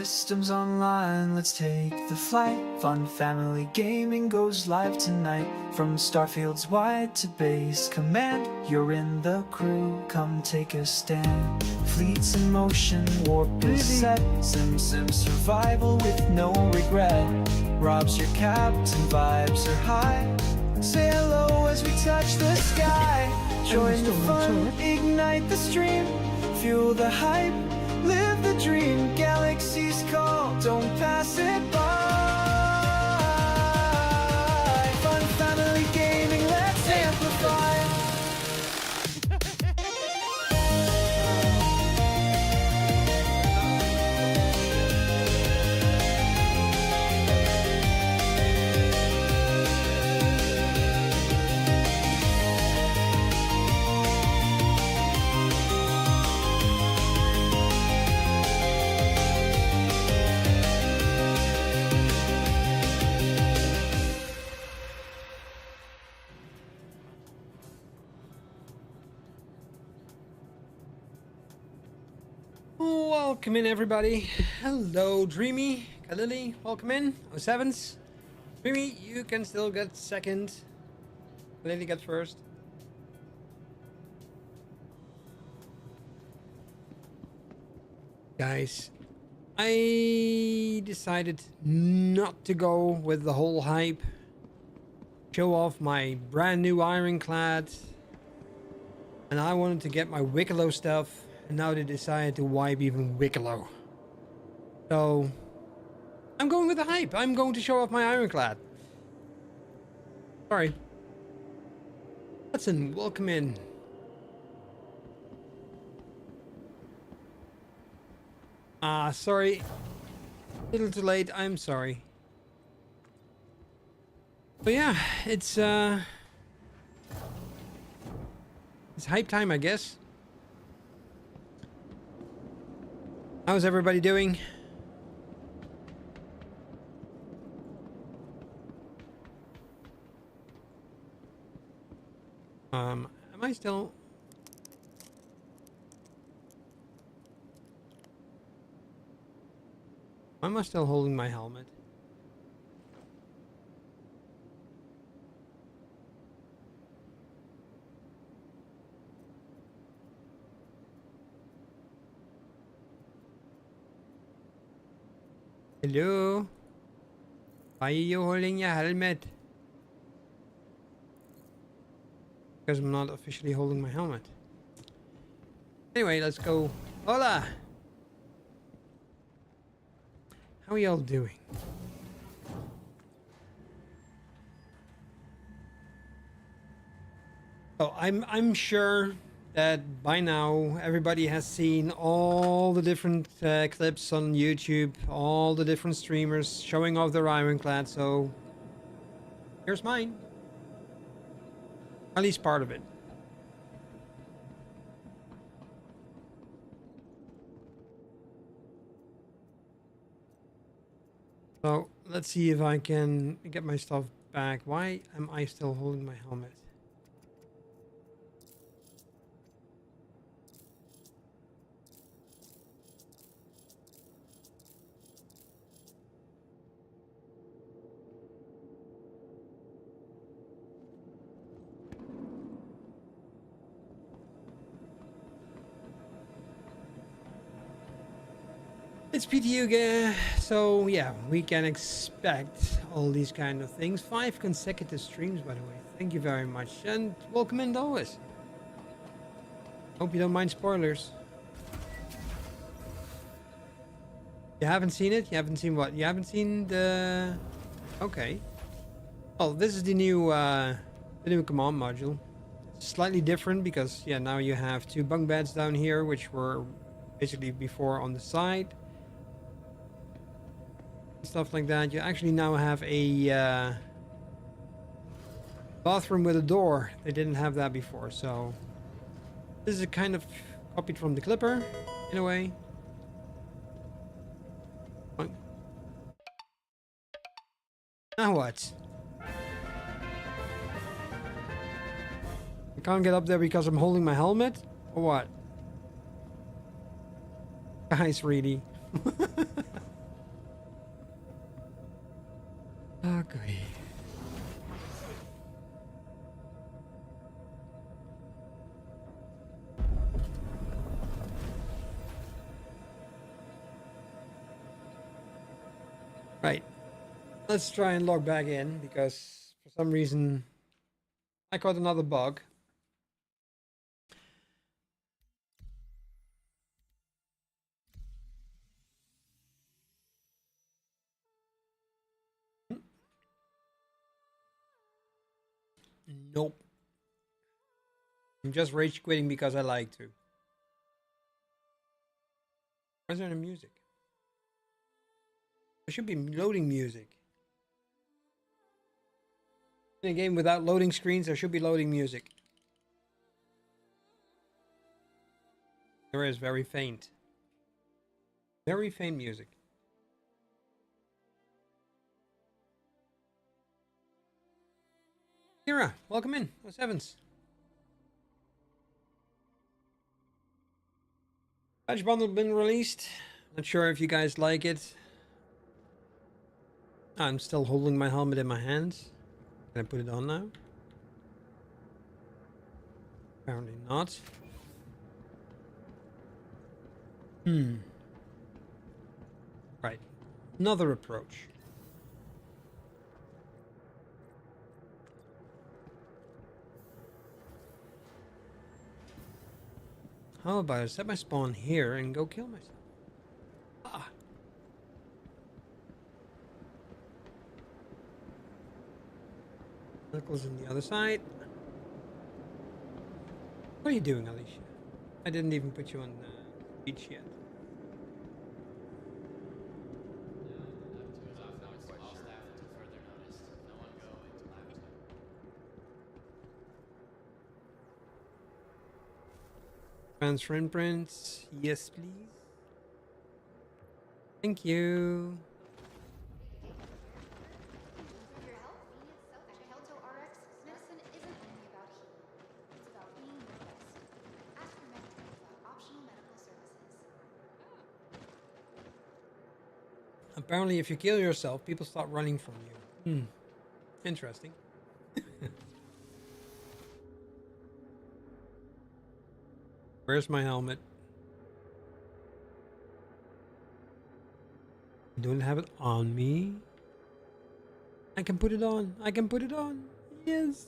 systems online, let's take the flight. Fun Family Gaming goes live tonight. From starfields wide to base command, you're in the crew, come take a stand. Fleets in motion, warp is set. Sim survival with no regret. Rob's your captain, vibes are high. Say hello as we touch the sky. Join the fun, ignite the stream. Fuel the hype, live the dream. Galaxies call, don't pass it by. Fun Family Gaming, let's amplify. Welcome in, everybody. Hello, Dreamy, Kalili, welcome in. 07s. Dreamy, you can still get second. Kalili get first. Guys, I decided not to go with the whole hype. Show off my brand new Ironclad. And I wanted to get my Wicklow stuff. And now they decided to wipe even Wicklow. So, I'm going with the hype. I'm going to show off my Ironclad. Sorry. Hudson, welcome in. Sorry. A little too late. I'm sorry. But yeah, it's hype time, I guess. How's everybody doing? Am I still... Am I still holding my helmet? Hello? Why are you holding your helmet? Because I'm not officially holding my helmet. Anyway, let's go. Hola! How are y'all doing? Oh, I'm sure that by now everybody has seen all the different clips on YouTube, all the different streamers showing off their Ironclad, so here's mine. At least part of it. So let's see if I can get my stuff back. Why am I still holding my helmet? It's PTU, so yeah, we can expect all these kind of things. 5 consecutive streams, by the way. Thank you very much, and welcome in always. Hope you don't mind spoilers. You haven't seen it? You haven't seen what? You haven't seen the... Okay. Oh, this is the new command module. It's slightly different because, yeah, now you have 2 bunk beds down here, which were basically before on the side. Stuff like that. You actually now have a bathroom with a door. They didn't have that before, so this is a kind of copied from the Clipper in a way. Now what? I can't get up there because I'm holding my helmet, or what? Guys, really? Okay. Right. Let's try and log back in because for some reason I caught another bug. Nope. I'm just rage quitting because I like to. Where's there any music? There should be loading music. In a game without loading screens, there should be loading music. There is very faint. Very faint music. Kira, welcome in. What's Evans? Patch bundle been released. Not sure if you guys like it. I'm still holding my helmet in my hands. Can I put it on now? Apparently not. Right. Another approach. How about I set my spawn here and go kill myself? Ah. Knuckles on the other side. What are you doing, Alicia? I didn't even put you on speech yet. Transfer imprints. Yes, please. Thank you. Apparently, if you kill yourself, people start running from you. Interesting. Where's my helmet? I don't have it on me. I can put it on. I can put it on. Yes.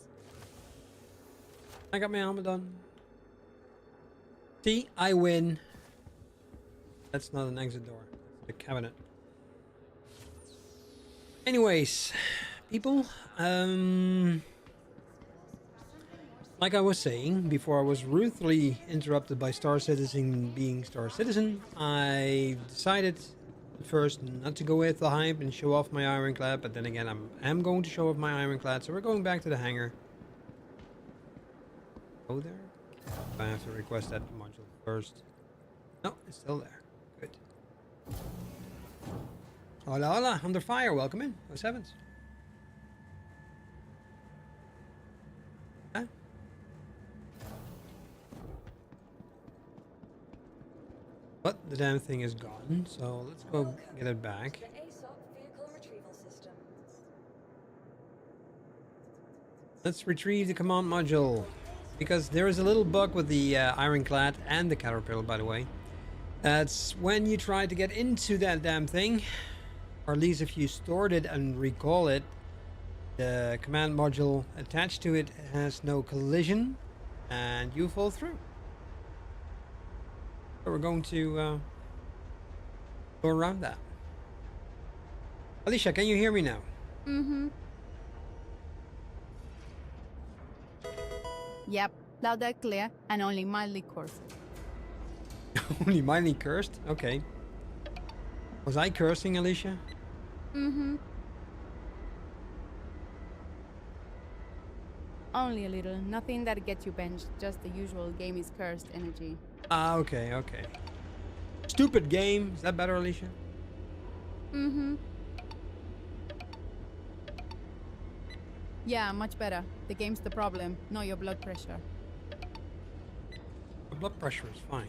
I got my helmet on. See, I win. That's not an exit door. It's a cabinet. Anyways, people, like I was saying before I was rudely interrupted by Star Citizen being Star Citizen, I decided at first not to go with the hype and show off my Ironclad, but then again I'm going to show off my Ironclad, so we're going back to the hangar. Go there? I have to request that module first. No, it's still there. Good. Hola, hola, under fire, welcome in. What's Evans? Huh? But the damn thing is gone, so let's go get it back. Let's retrieve the command module. Because there is a little bug with the Ironclad and the Caterpillar, by the way. That's when you try to get into that damn thing, or at least if you stored it and recall it, the command module attached to it has no collision and you fall through. So we're going to go around that. Alicia, can you hear me now? Yep, loud and clear, and only mildly cursed. Only mildly cursed? Okay. Was I cursing, Alicia? Only a little. Nothing that gets you benched. Just the usual game is cursed energy. Ah, okay, okay. Stupid game. Is that better, Alicia? Yeah, much better. The game's the problem, not your blood pressure. My blood pressure is fine.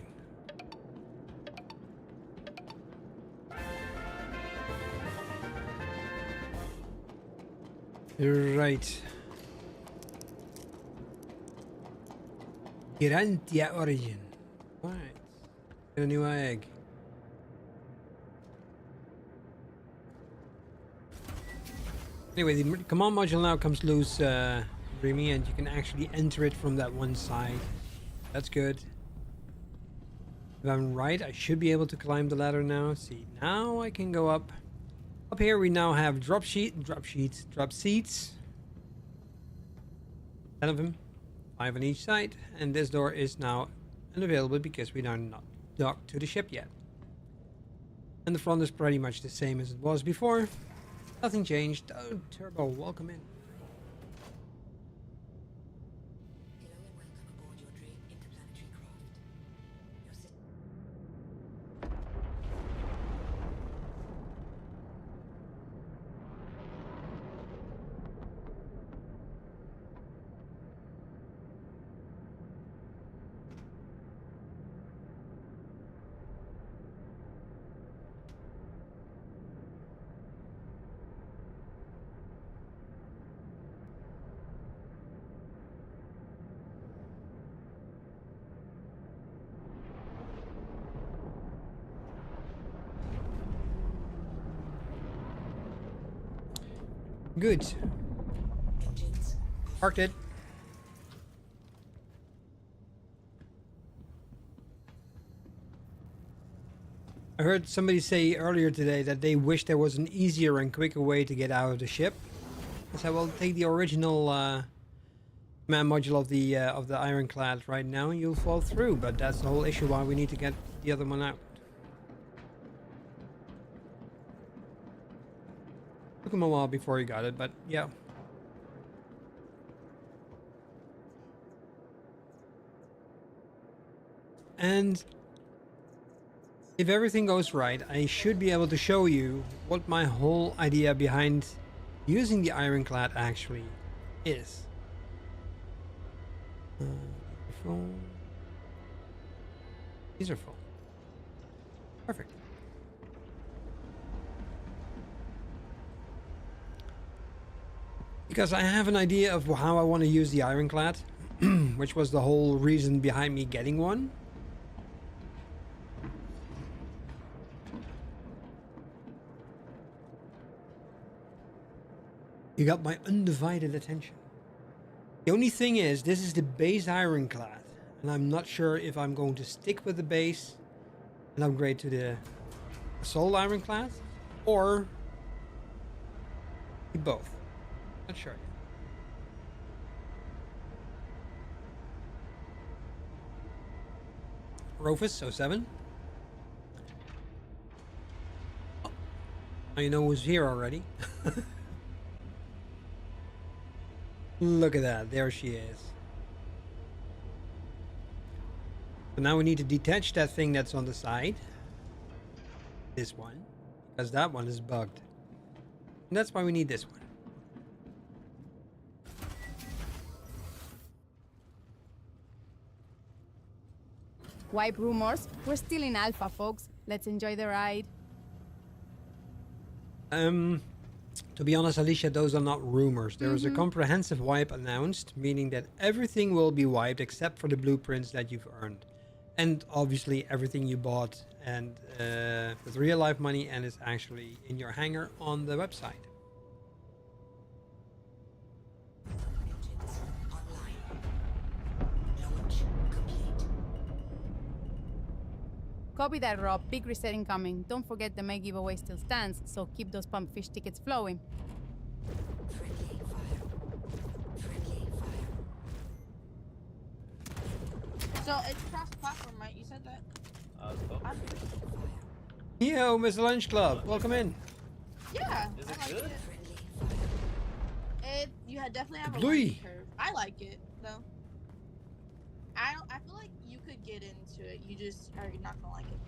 Right. Gigantia origin. Alright. Get a new egg. Anyway, the command module now comes loose, Remy, and you can actually enter it from that one side. That's good. If I'm right, I should be able to climb the ladder now. See, now I can go up. Up here we now have drop seats. 10 of them, 5 on each side, and this door is now unavailable because we are not docked to the ship yet. And the front is pretty much the same as it was before. Nothing changed. Oh, Turbo, welcome in. Hello and welcome aboard your dream interplanetary craft. Your system. Good. Engines. Parked it. I heard somebody say earlier today that they wish there was an easier and quicker way to get out of the ship. I said, well, take the original command module of the Ironclad right now and you'll fall through. But that's the whole issue why we need to get the other one out. Took him a while before he got it, but yeah. And if everything goes right, I should be able to show you what my whole idea behind using the Ironclad actually is. Full. These are full. Perfect. Because I have an idea of how I want to use the Ironclad, which was the whole reason behind me getting one. You got my undivided attention. The only thing is, this is the base Ironclad, and I'm not sure if I'm going to stick with the base and upgrade to the Assault Ironclad, or both. Not sure yet. Rufus 07. Oh, now you know who's here already. Look at that, there she is. So now we need to detach that thing that's on the side. This one, because that one is bugged. And that's why we need this one. Wipe rumors. We're still in alpha, folks. Let's enjoy the ride. To be honest, Alicia, those are not rumors. There is a comprehensive wipe announced, meaning that everything will be wiped except for the blueprints that you've earned. And obviously everything you bought and with real life money and is actually in your hangar on the website. Engines online. Launch complete. Copy that, Rob. Big reset incoming. Don't forget the May giveaway still stands, so keep those pump fish tickets flowing. Friendly fire. Friendly fire. So it's cross-platform, right? You said that? Yo, Mr. Lunch Club, welcome in. Yeah. Is it I like good? it. Friendly fire. You had definitely have a Bluey. learning curve. I like it though. I feel like you could get into it. You just are not gonna like it.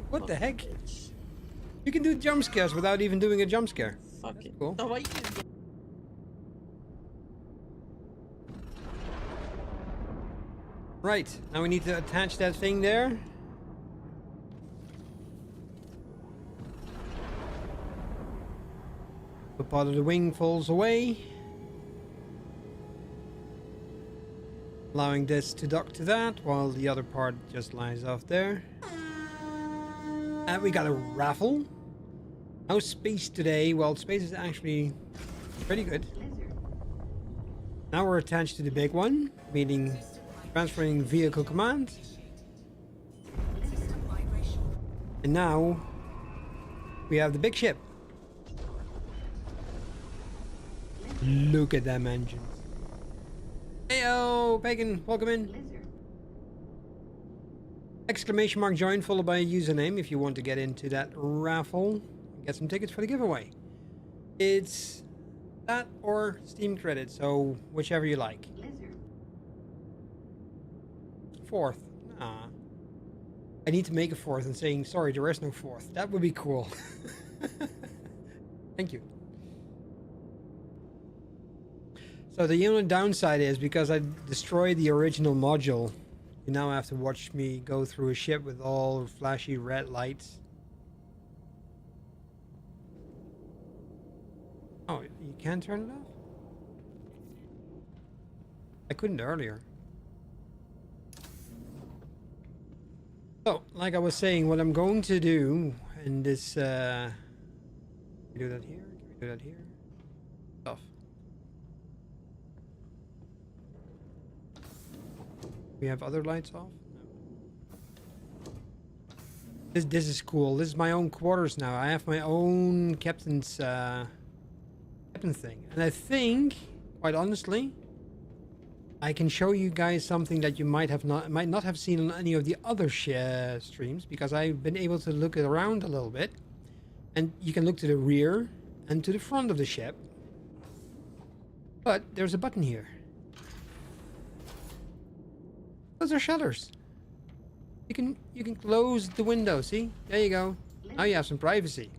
What the heck? Bitch. You can do jump scares without even doing a jump scare. Fuck That's it. cool. So what you can get. Right, now we need to attach that thing there. The part of the wing falls away, allowing this to dock to that, while the other part just lies off there. And we got a raffle. How's space today? Well, space is actually pretty good. Now we're attached to the big one, meaning transferring vehicle command. And now we have the big ship. Look at them engines. Heyo, Pagan, welcome in. Exclamation mark join followed by a username if you want to get into that raffle. Get some tickets for the giveaway. It's that or Steam credits, so whichever you like. Fourth. Nah. I need to make a fourth and saying sorry there is no fourth. That would be cool. Thank you. So the only downside is because I destroyed the original module, you now have to watch me go through a ship with all flashy red lights. Oh, you can turn it off? I couldn't earlier. So, like I was saying, what I'm going to do in this, can we do that here? Can we do that here? Off. We have other lights off? No. This is cool. This is my own quarters now. I have my own captain's captain thing. And I think, quite honestly, I can show you guys something that you might not have seen on any of the other streams, because I've been able to look around a little bit. And you can look to the rear and to the front of the ship. But there's a button here. Those are shutters. You can close the window, see? There you go. Now you have some privacy.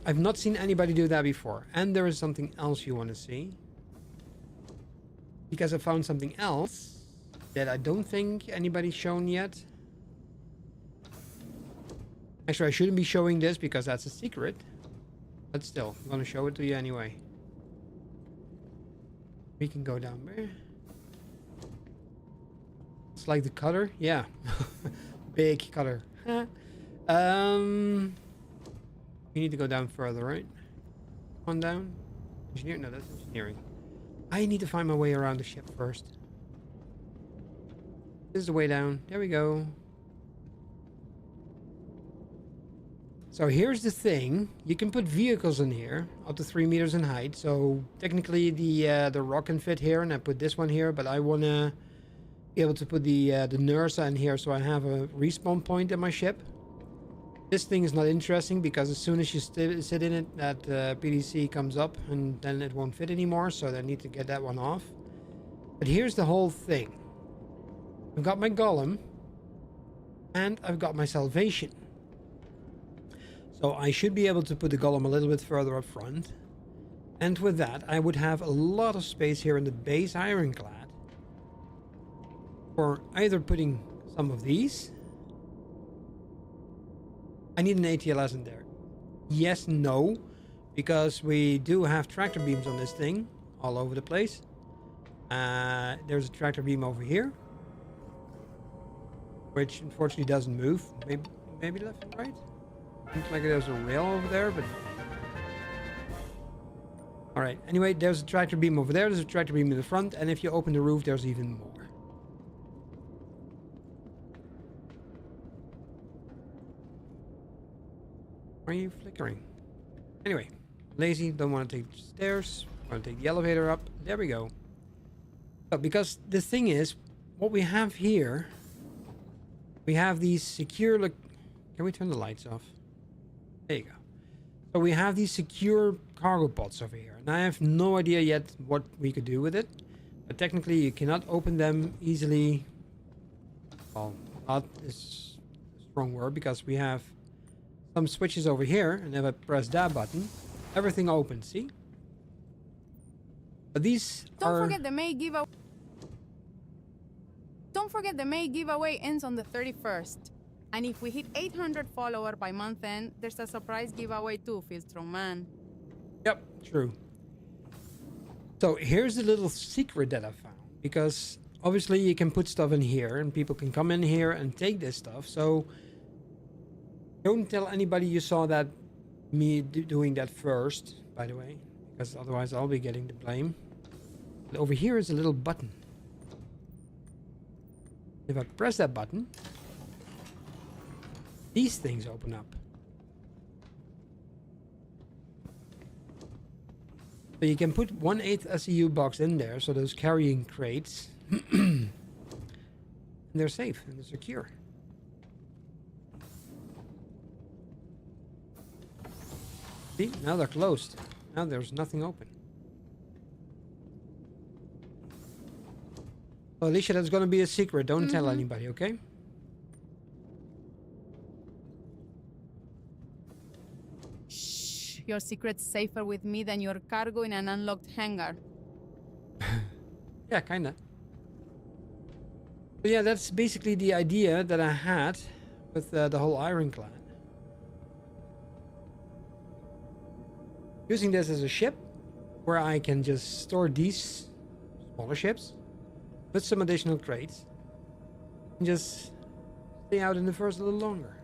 I've not seen anybody do that before. And there is something else you want to see. Because I found something else that I don't think anybody's shown yet. Actually, I shouldn't be showing this because that's a secret. But still, I'm going to show it to you anyway. We can go down there. It's like the cutter. Yeah. Big cutter. We need to go down further, right? On down. Engineer? No, that's engineering. I need to find my way around the ship first. This is the way down. There we go. So here's the thing. You can put vehicles in here up to 3 meters in height. So technically the rock can fit here, and I put this one here, but I want to be able to put the Nursa in here so I have a respawn point in my ship. This thing is not interesting because as soon as you sit in it, that PDC comes up and then it won't fit anymore, so I need to get that one off. But here's the whole thing. I've got my golem and I've got my salvation. So I should be able to put the golem a little bit further up front. And with that, I would have a lot of space here in the base Ironclad for either putting some of these. I need an ATLS in there. Yes, no, because we do have tractor beams on this thing all over the place. There's a tractor beam over here, which unfortunately doesn't move. Maybe left and right. Looks like there's a rail over there, but all right. Anyway, there's a tractor beam over there. There's a tractor beam in the front, and if you open the roof, there's even more. Why are you flickering? Anyway, lazy, don't want to take the stairs, want to take the elevator up. There we go. But because the thing is, what we have here, we have these secure, can we turn the lights off? There you go. So we have these secure cargo pods over here, and I have no idea yet what we could do with it. But technically you cannot open them easily. Well, not is a strong word, because we have some switches over here, and if I press that button, everything opens, see? But these Don't forget the May giveaway. Don't forget the May giveaway ends on the 31st. And if we hit 800 followers by month end, there's a surprise giveaway too, Feel Strong Man. Yep, true. So here's a little secret that I found, because obviously you can put stuff in here and people can come in here and take this stuff. So don't tell anybody you saw that doing that first, by the way, because otherwise I'll be getting the blame. But over here is a little button. If I press that button, these things open up. So you can put 1/8 SEU box in there, so those carrying crates, and they're safe and they're secure. See, now they're closed. Now there's nothing open. Well, Alicia, that's gonna be a secret. Don't tell anybody, okay? Shh, your secret's safer with me than your cargo in an unlocked hangar. Yeah, kinda. But yeah, that's basically the idea that I had with the whole Ironclad. Using this as a ship where I can just store these smaller ships with some additional crates and just stay out in the first a little longer.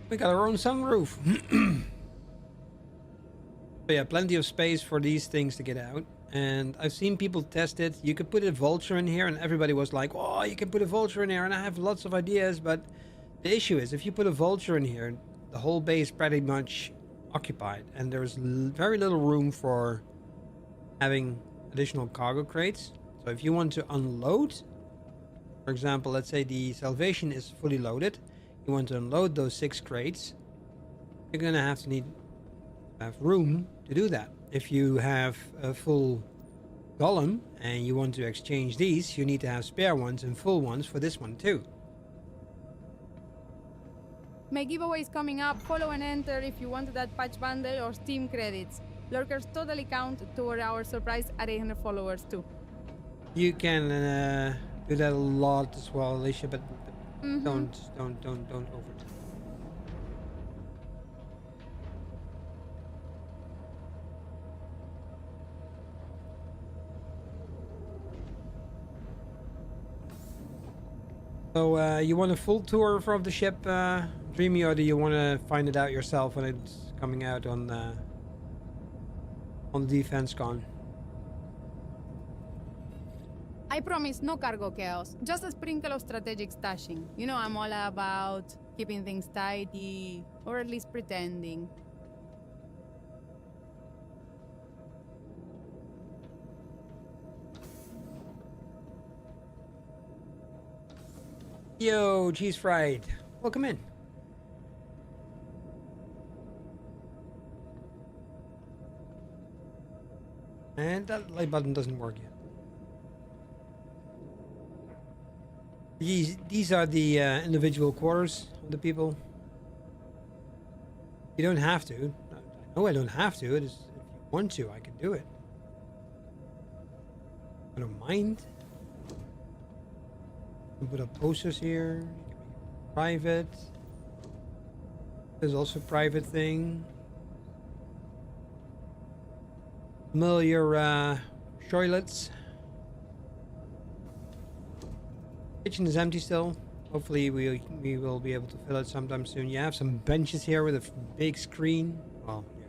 We got our own sunroof. But yeah, plenty of space for these things to get out. And I've seen people test it. You could put a vulture in here and everybody was like, oh, you can put a vulture in here. And I have lots of ideas. But the issue is, if you put a vulture in here, the whole bay is pretty much occupied. And there's very little room for having additional cargo crates. So if you want to unload, for example, let's say the Salvation is fully loaded. You want to unload those 6 crates, you're gonna have room to do that. If you have a full golem and you want to exchange these, you need to have spare ones and full ones for this one too. My giveaway is coming up. Follow and enter if you want that patch bundle or Steam credits. Lurkers totally count toward our surprise at 800 followers too. You can do that a lot as well, Alicia, but don't overdo it. So you want a full tour of the ship, Dreamy, or do you want to find it out yourself when it's coming out on the Defense Con? I promise no cargo chaos, just a sprinkle of strategic stashing. You know I'm all about keeping things tidy, or at least pretending. Yo, cheese fried. Welcome in. And that light button doesn't work yet. These are the individual quarters of the people. You don't have to. I know I don't have to. It is, if you want to, I can do it. I don't mind. You can put up posters here. You can make it private. There's also a private thing. Familiar toilets. Kitchen is empty still. Hopefully we will be able to fill it sometime soon. You have some benches here with a big screen. Well, yeah.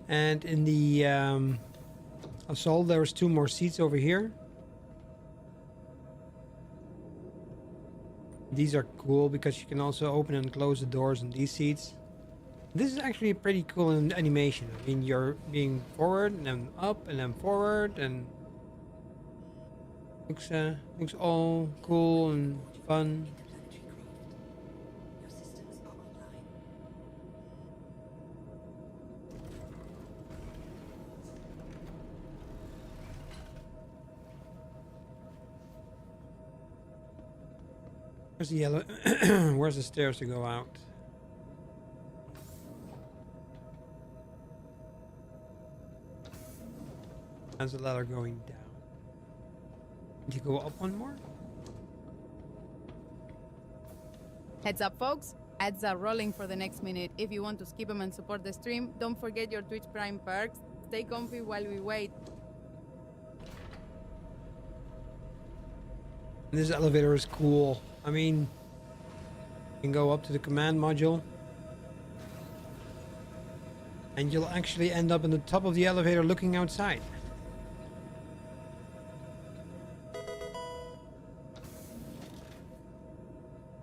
And in the Assault, there's 2 more seats over here. These are cool because you can also open and close the doors in these seats. This is actually pretty cool in animation. I mean, you're being forward and then up and then forward, and Looks all cool and fun. Interplanetary craft. Your systems are online. Where's the yellow? Where's the stairs to go out? How's the ladder going down? Need to go up one more? Heads up, folks. Ads are rolling for the next minute. If you want to skip them and support the stream, don't forget your Twitch Prime perks. Stay comfy while we wait. This elevator is cool. I mean, you can go up to the command module. And you'll actually end up in the top of the elevator looking outside.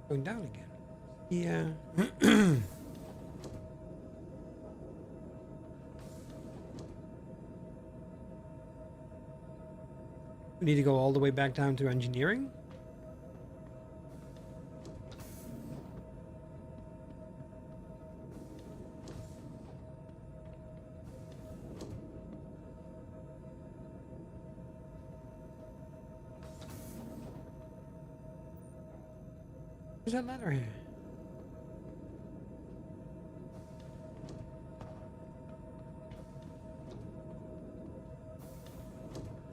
Going down again. Yeah. We need to go all the way back down to engineering. Where's that ladder here?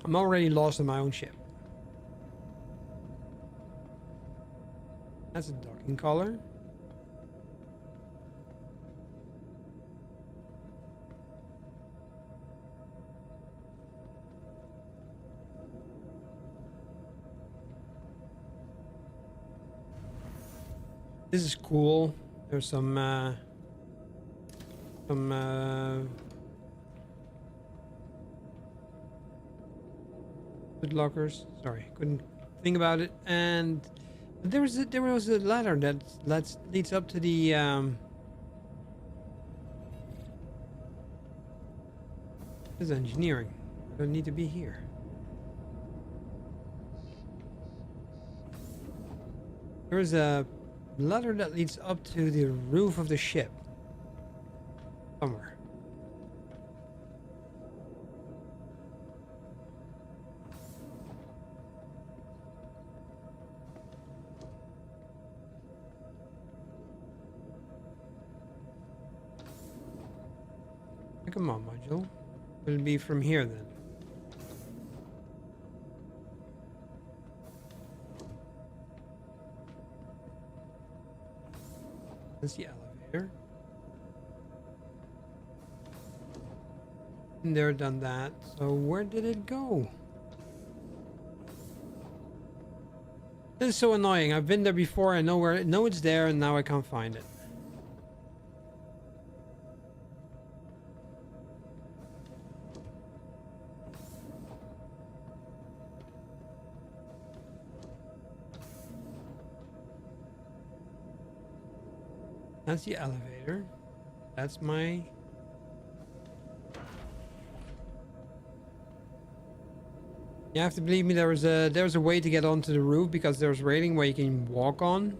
I'm already lost in my own ship. That's a docking collar. This is cool. There's some foot lockers. Sorry, couldn't think about it. And there was a ladder that leads up to the this is engineering. I don't need to be here. There is a ladder that leads up to the roof of the ship. Somewhere. Come on, module. It'll be from here then. That's the elevator. And they're done that. So where did it go? This is so annoying. I've been there before. I know it's there, and now I can't find it. That's the elevator. That's my... You have to believe me, there's a way to get onto the roof because there's railing where you can walk on.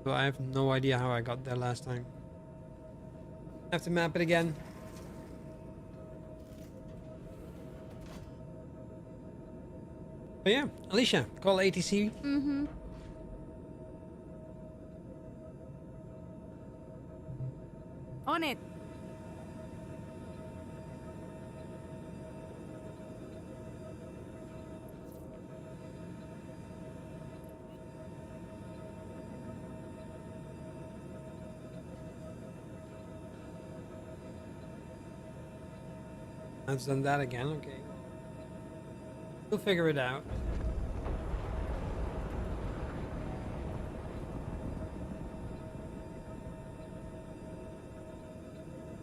So I have no idea how I got there last time. I have to map it again. But yeah, Alicia, call ATC. Mm-hmm. On it. I've done that again, okay. We'll figure it out.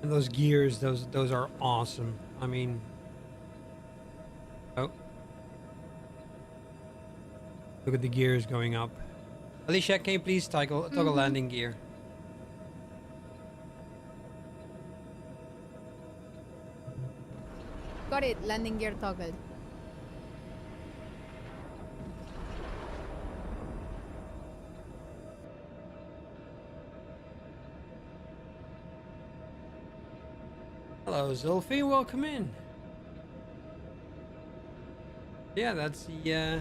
And those gears, those are awesome. I mean... Oh. Look at the gears going up. Alicia, can you please toggle landing gear? Got it. Landing gear toggled. Hello, Zolfi. Welcome in. Yeah, that's the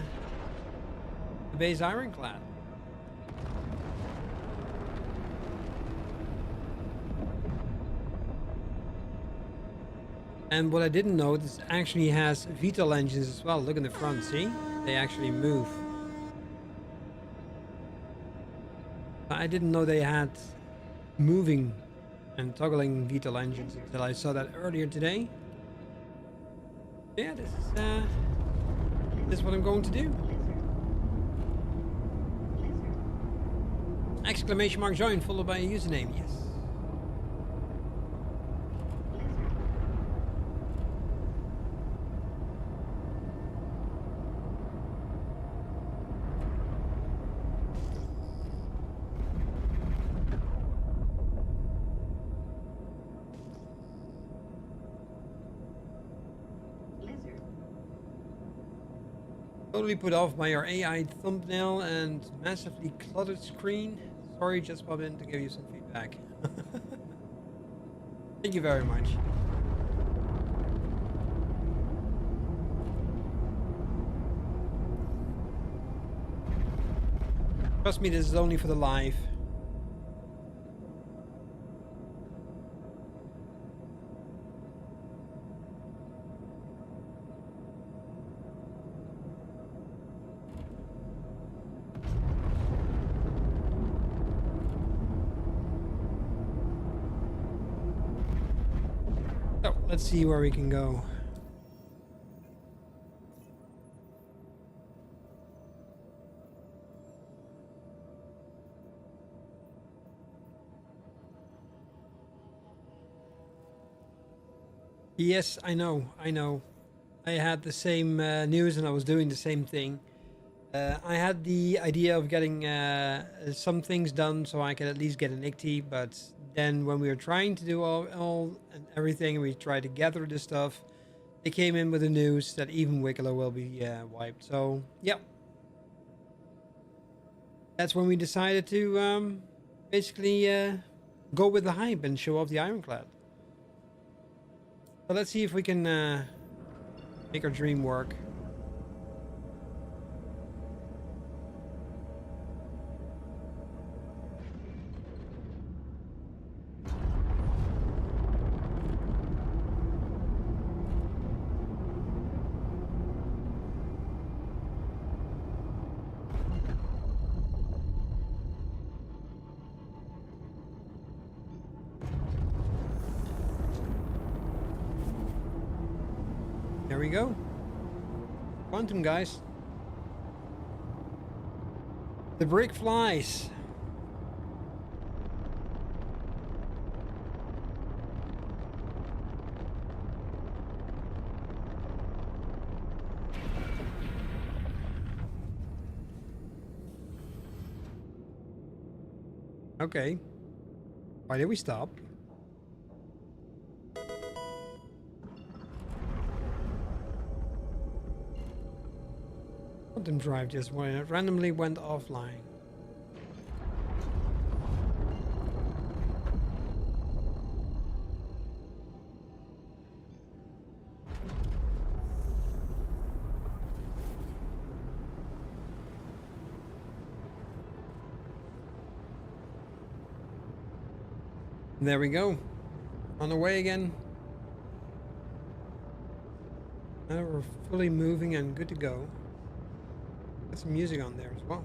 base Ironclad. And what I didn't know, this actually has VTOL engines as well. Look in the front, see? They actually move. I didn't know they had moving and toggling VTOL engines until I saw that earlier today. Yeah, this is what I'm going to do. Exclamation mark join followed by a username, yes. Totally put off by your AI thumbnail and massively cluttered screen. Sorry, just popped in to give you some feedback. Thank you very much. Trust me, this is only for the live. So, let's see where we can go. Yes, I know. I had the same news and I was doing the same thing. I had the idea of getting some things done so I could at least get an ICT, but then when we were trying to do all and everything, we tried to gather this stuff, they came in with the news that even Wicklow will be wiped. So, yeah. That's when we decided to basically go with the hype and show off the Ironclad. So let's see if we can make our dream work. There we go. Quantum, guys. The brick flies. Okay. Why did we stop? Quantum drive just randomly went offline. There we go. On the way again. Now we're fully moving and good to go. Got some music on there as well.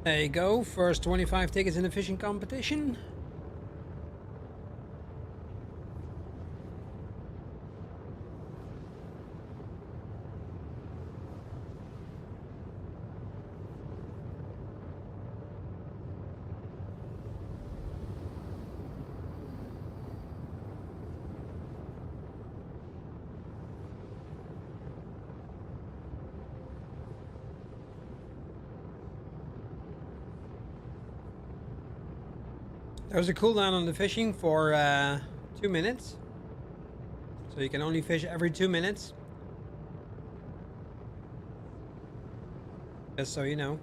There you go. First 25 tickets in the fishing competition. There was a cooldown on the fishing for 2 minutes. So you can only fish every 2 minutes. Just so you know.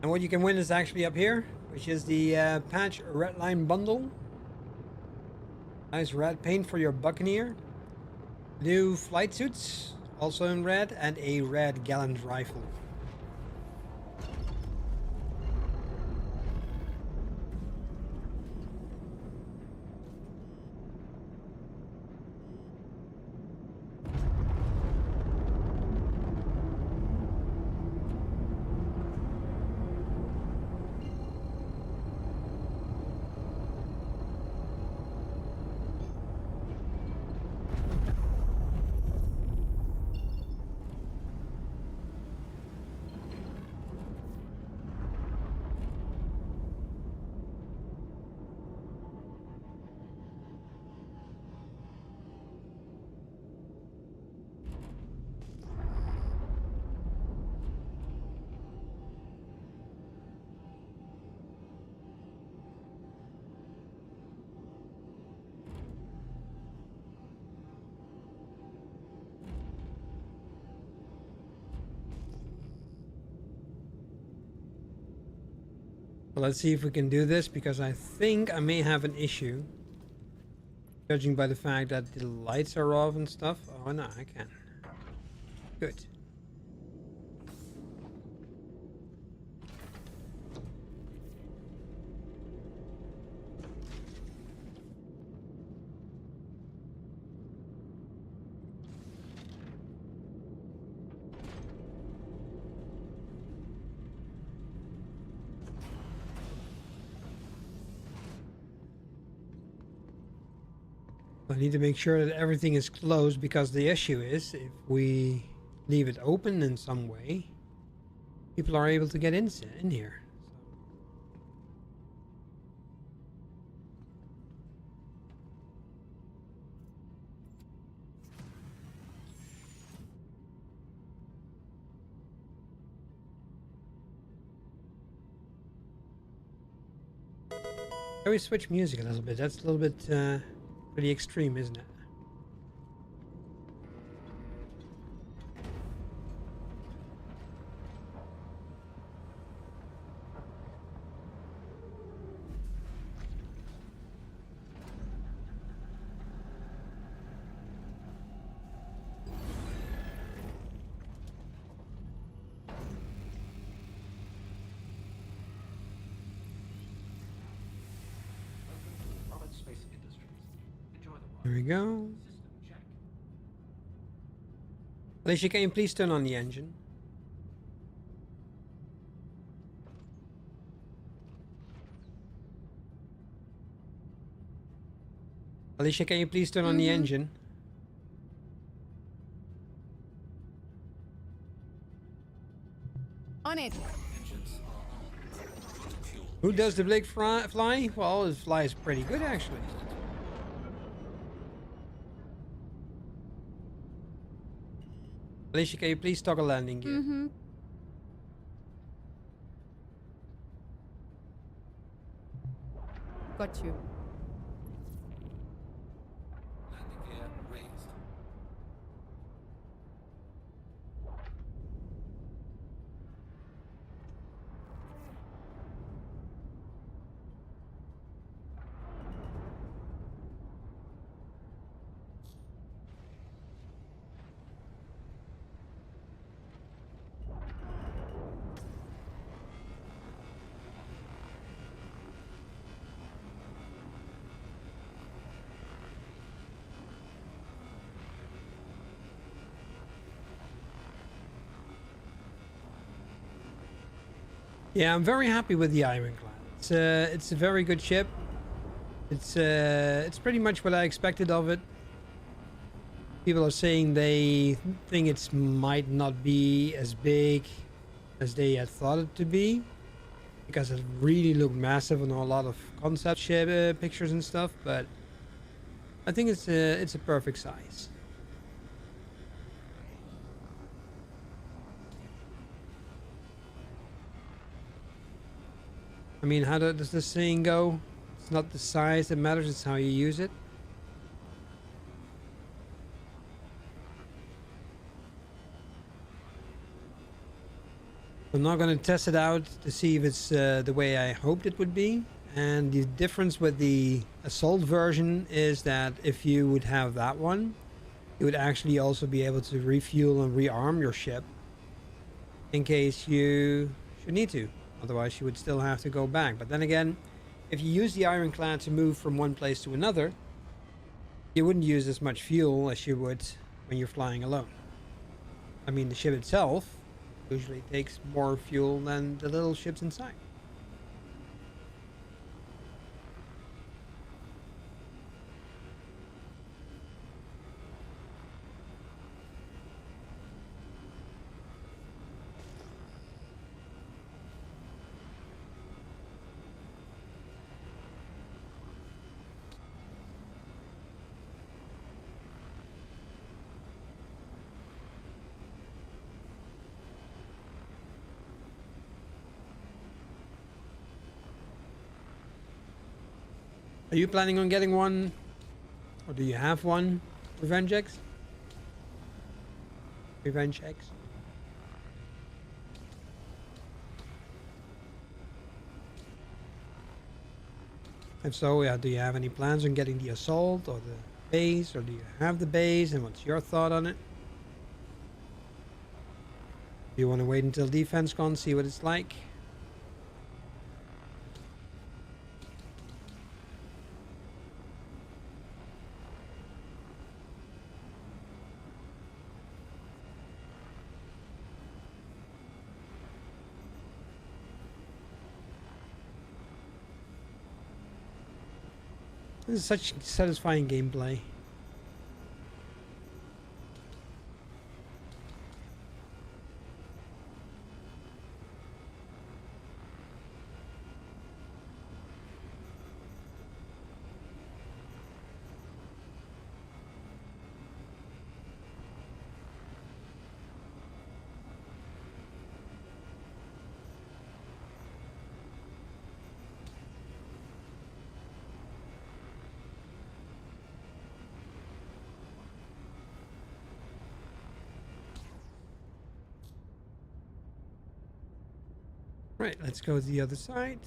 And what you can win is actually up here, which is the patch red line bundle. Nice red paint for your Buccaneer. New flight suits, also in red, and a red gallant rifle. Well, let's see if we can do this, because I think I may have an issue. Judging by the fact that the lights are off and stuff. Oh no, I can. Good. I need to make sure that everything is closed, because the issue is if we leave it open in some way, people are able to get in here. Can we switch music a little bit? That's a little bit pretty extreme, isn't it? There we go. Alicia, can you please turn on the engine? Alicia, can you please turn on the engine? On it. Who does the Blake fly? Well, his fly is pretty good, actually. Alicia, can you please toggle landing gear? Got you. Landing gear raised. Yeah, I'm very happy with the Ironclad. It's a very good ship. It's pretty much what I expected of it. People are saying they think it might not be as big as they had thought it to be, because it really looked massive on a lot of concept ship pictures and stuff. But I think it's a perfect size. I mean, does this saying go? It's not the size that matters, it's how you use it. I'm not going to test it out to see if it's the way I hoped it would be. And the difference with the assault version is that if you would have that one, you would actually also be able to refuel and rearm your ship in case you should need to. Otherwise, you would still have to go back. But then again, if you use the Ironclad to move from one place to another, you wouldn't use as much fuel as you would when you're flying alone. I mean, the ship itself usually takes more fuel than the little ships inside. Are you planning on getting one? Or do you have one? Revenge X? Revenge X? If so, yeah, do you have any plans on getting the assault or the base? Or do you have the base? And what's your thought on it? Do you want to wait until Defense Con, see what it's like? This is such satisfying gameplay. Right, let's go to the other side.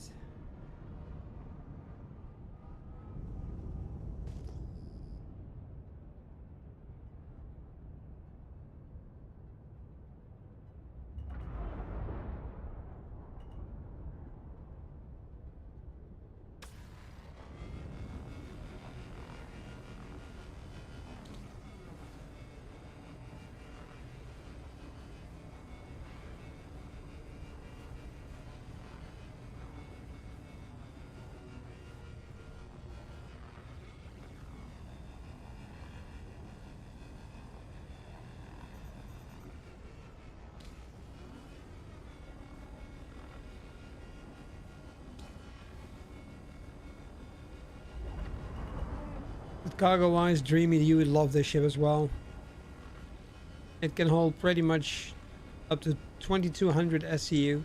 But cargo-wise, Dreamy, you would love this ship as well. It can hold pretty much up to 2200 SCU.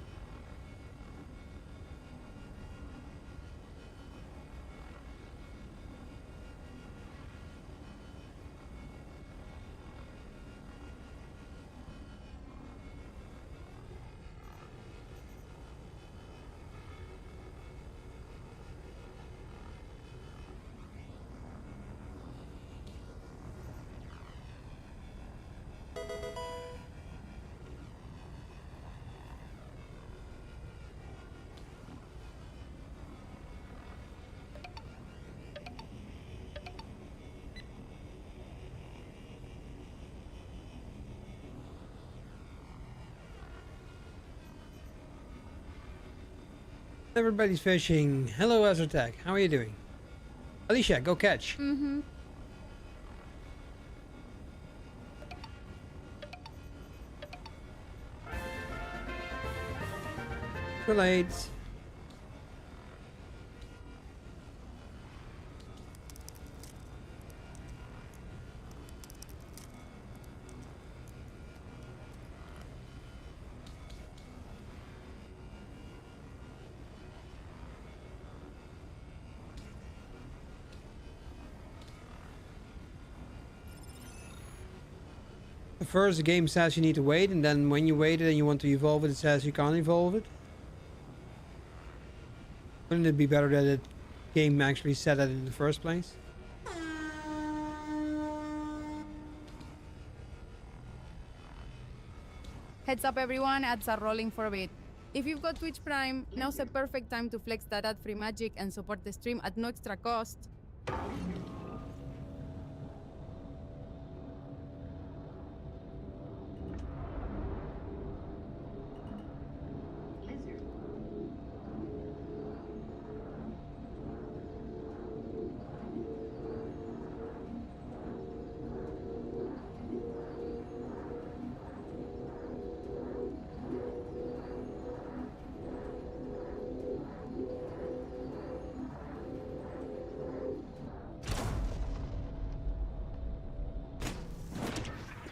Everybody's fishing. Hello, Azertech. How are you doing? Alicia, go catch. Mm-hmm. Too late. First, the game says you need to wait, and then when you wait it and you want to evolve it, it says you can't evolve it. Wouldn't it be better that the game actually said that in the first place? Heads up everyone, ads are rolling for a bit. If you've got Twitch Prime, now's a perfect time to flex that ad-free magic and support the stream at no extra cost.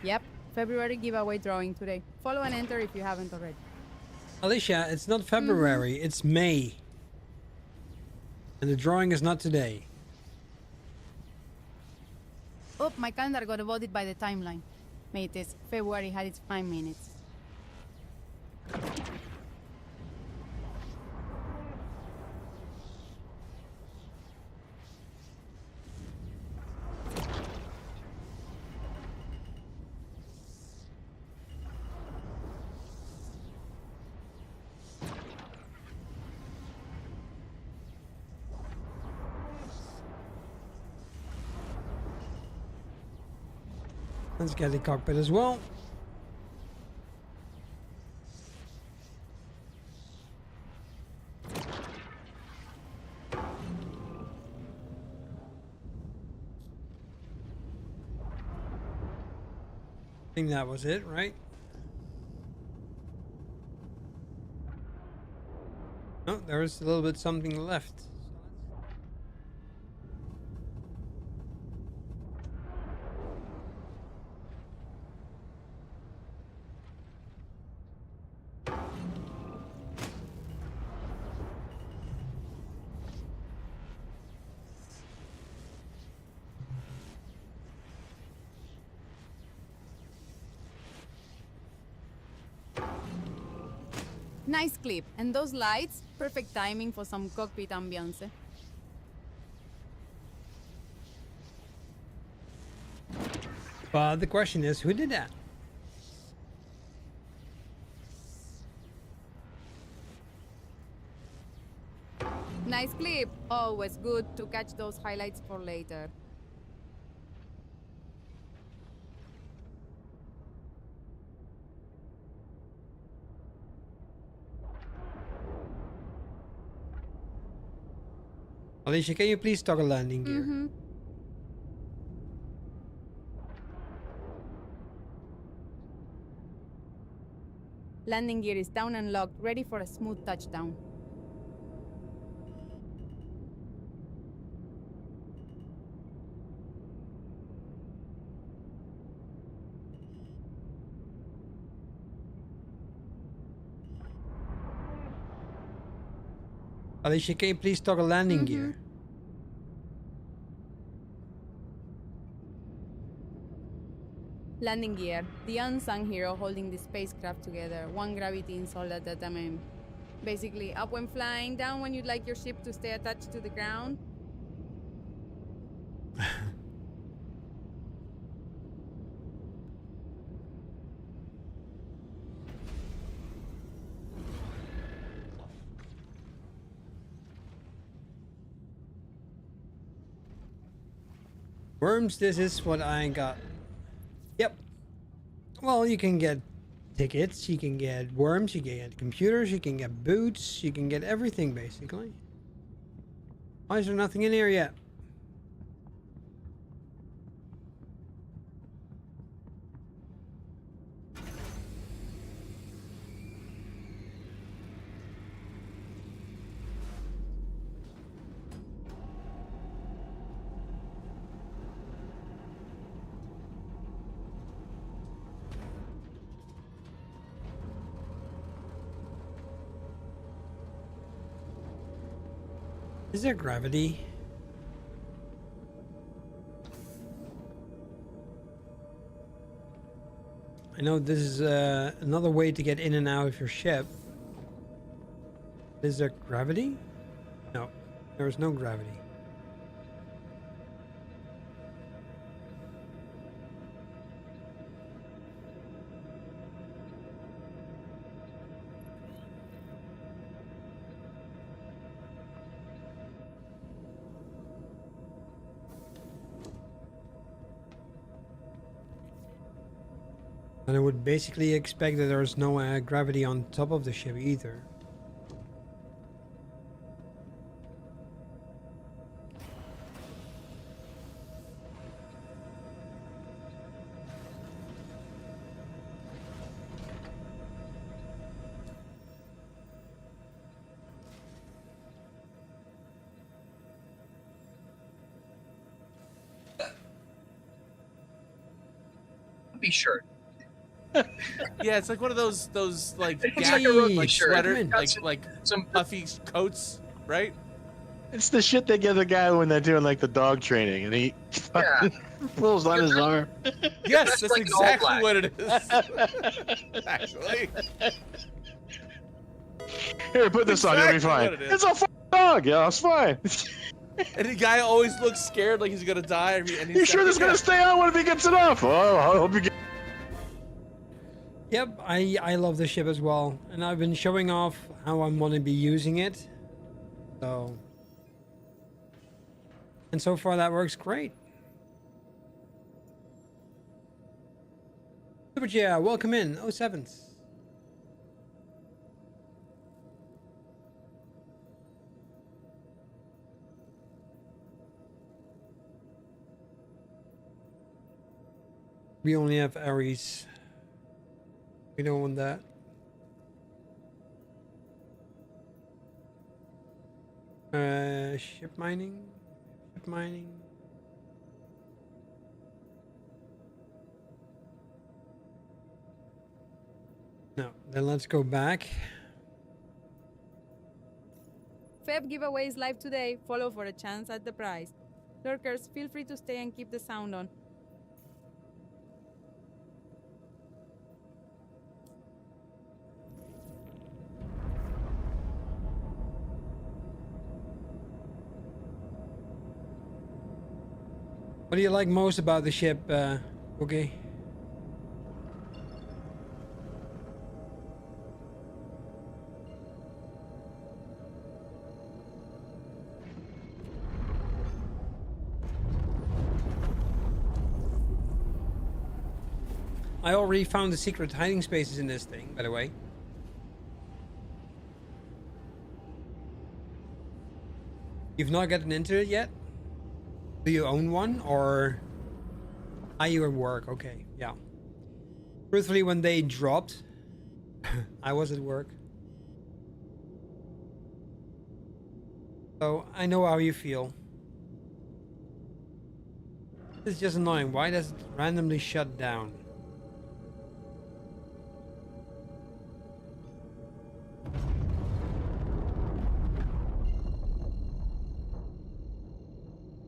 Yep, February giveaway drawing today. Follow and enter if you haven't already. Alicia, it's not February, it's May. And the drawing is not today. Oh, my calendar got voted by the timeline. Mateys, February had its 5 minutes. Let's get the cockpit as well. I think that was it, right? Oh, there is a little bit something left. Nice clip. And those lights, perfect timing for some cockpit ambiance. But the question is, who did that? Nice clip. Always good to catch those highlights for later. Alicia, can you please toggle landing gear? Mm-hmm. Landing gear is down and locked, ready for a smooth touchdown. Alicia, can you please toggle landing gear? Landing gear, the unsung hero holding the spacecraft together, one gravity insult at a time. Basically, up when flying, down when you'd like your ship to stay attached to the ground. Worms, this is what I got. Yep. Well, you can get tickets, you can get worms, you can get computers, you can get boots, you can get everything basically. Why is there nothing in here yet? Is there gravity? I know this is another way to get in and out of your ship. Is there gravity? No, there is no gravity. And I would basically expect that there's no gravity on top of the ship either. Be sure. Yeah, it's like one of those like It's gag, like a road like shirt. sweater, Got like some puffy coats, right? It's the shit they give the guy when they're doing like the dog training, and he Yeah. pulls on his arm. Yes, that's like an all exactly black. what it is. Actually, Here, put this on. You'll be Exactly fine. what it is. It's a fucking dog. Yeah, it's fine. and the guy always looks scared, like he's gonna die. And he's You sure this is gonna stay on when it gets enough? Oh, I hope you get. Yep, I love the ship as well, and I've been showing off how I'm going to be using it. So, and so far that works great. Super yeah, welcome in, 07s. We only have Ares. We don't want that. Ship mining? Ship mining? No, then let's go back. Feb giveaway is live today. Follow for a chance at the prize. Lurkers, feel free to stay and keep the sound on. What do you like most about the ship, okay? I already found the secret hiding spaces in this thing, by the way. You've not gotten into it yet? Do you own one, or are you at work? Okay, yeah. Truthfully, when they dropped, I was at work. So I know how you feel. It's just annoying. Why does it randomly shut down?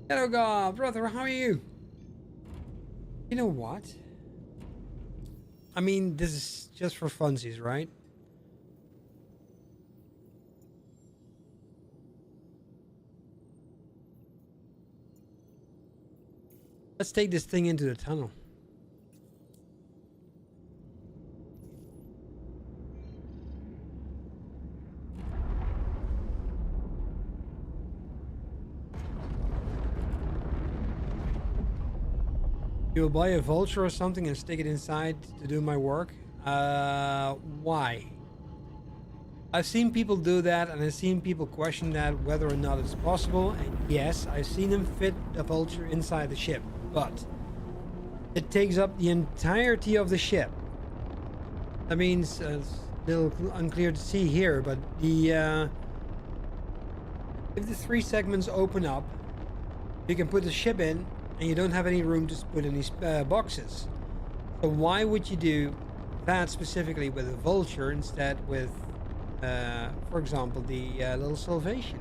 Hello, God, brother, how are you? You know what? I mean, this is just for funsies, right? Let's take this thing into the tunnel. You'll buy a vulture or something and stick it inside to do my work? Why? I've seen people do that, and I've seen people question that whether or not it's possible, and yes, I've seen them fit a vulture inside the ship, but it takes up the entirety of the ship. That means, it's a little unclear to see here, but the if the 3 segments open up, you can put the ship in, and you don't have any room to put any boxes. So why would you do that specifically with a vulture instead with, for example, the little salvation?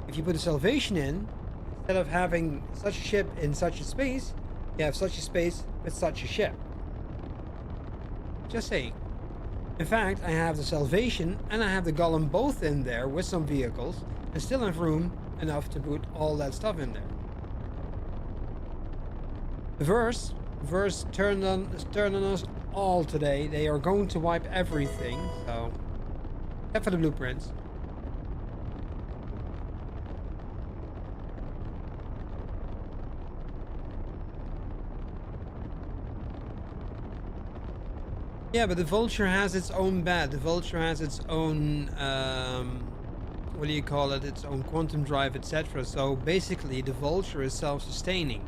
If you put a salvation in, instead of having such a ship in such a space, you have such a space with such a ship. Just saying. In fact, I have the Salvation and I have the Golem both in there with some vehicles and still have room enough to put all that stuff in there. The Verse turned on us all today. They are going to wipe everything, so except for the blueprints. Yeah, but the Vulture has its own bed. The Vulture has its own, what do you call it? Its own quantum drive, etc. So basically, the Vulture is self-sustaining.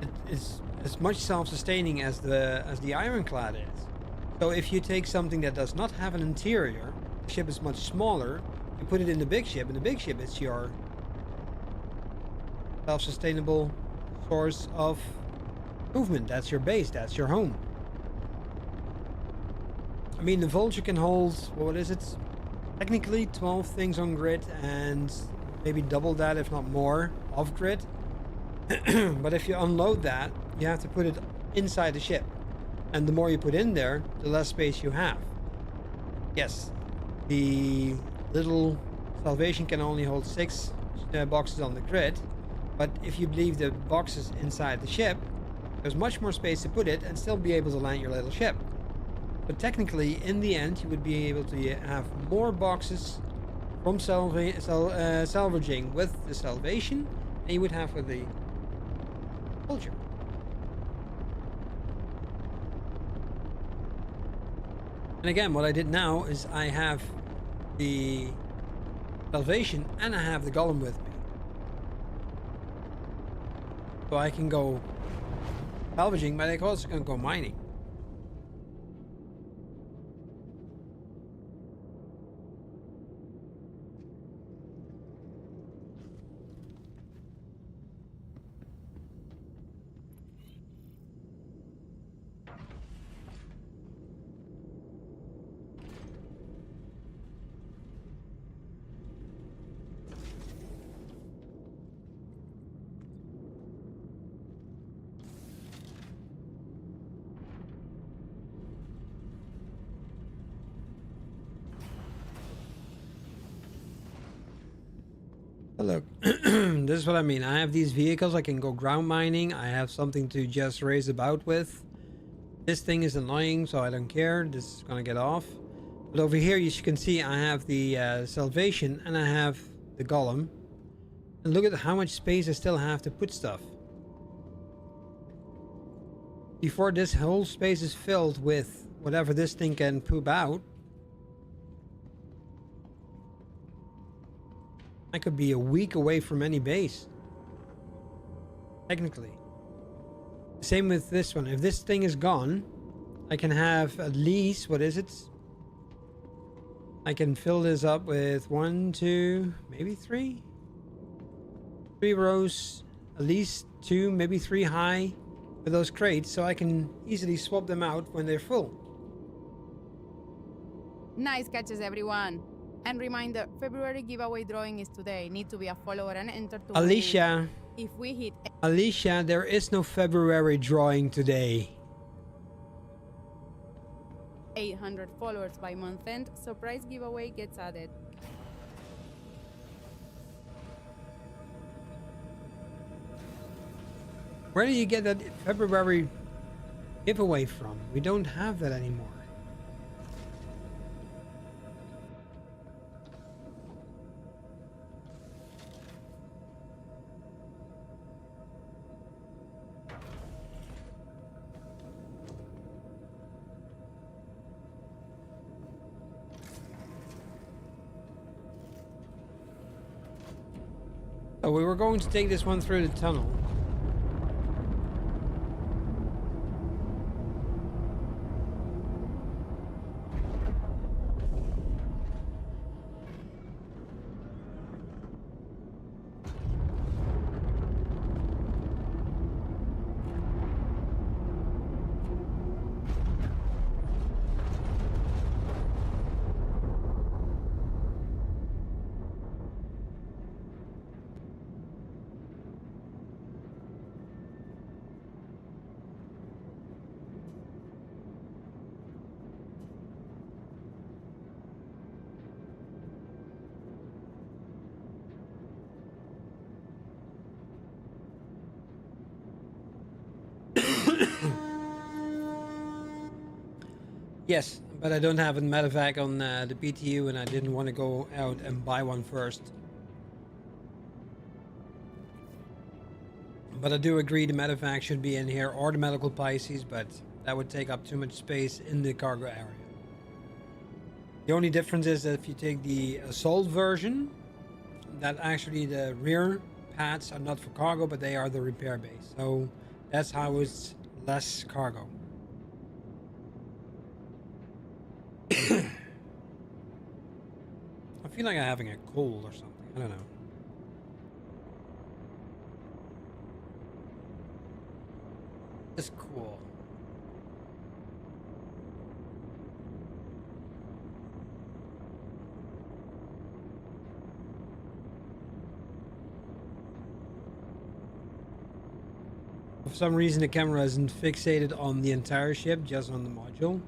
It is as much self-sustaining as the Ironclad is. So if you take something that does not have an interior, the ship is much smaller. You put it in the big ship, and the big ship is your self-sustainable source of movement. That's your base. That's your home. I mean, the Vulture can hold, what is it? Technically 12 things on grid and maybe double that, if not more, off grid. But if you unload that, you have to put it inside the ship. And the more you put in there, the less space you have. Yes, the little Salvation can only hold 6 boxes on the grid. But if you leave the boxes inside the ship, there's much more space to put it and still be able to land your little ship. But technically, in the end, you would be able to have more boxes from salvaging with the Salvation than you would have with the Vulture. And again, what I did now is I have the Salvation and I have the Golem with me. So I can go salvaging, but I can also go mining. Look, this is what I mean. I have these vehicles. I can go ground mining. I have something to just race about with. This thing is annoying, so I don't care. This is gonna get off. But over here, you can see I have the Salvation and I have the Golem. And look at how much space I still have to put stuff. Before this whole space is filled with whatever this thing can poop out, I could be a week away from any base. Technically. Same with this one. If this thing is gone, I can have at least, what is it? I can fill this up with 1, 2, maybe 3? 3 rows, at least 2, maybe 3 high with those crates, so I can easily swap them out when they're full. Nice catches, everyone. And reminder, February giveaway drawing is today. Need to be a follower and enter to Alicia. win. If we hit Alicia, there is no February drawing today. 800 followers by month end, surprise giveaway gets added. Where do you get that February giveaway from? We don't have that anymore. So we were going to take this one through the tunnel. Yes, but I don't have a medevac on the BTU, and I didn't want to go out and buy one first. But I do agree the medevac should be in here, or the medical Pisces, but that would take up too much space in the cargo area. The only difference is that if you take the assault version, that actually the rear pads are not for cargo, but they are the repair base. So that's how it's less cargo. I feel like I'm having a cold or something. I don't know. It's cool. For some reason the camera isn't fixated on the entire ship, just on the module.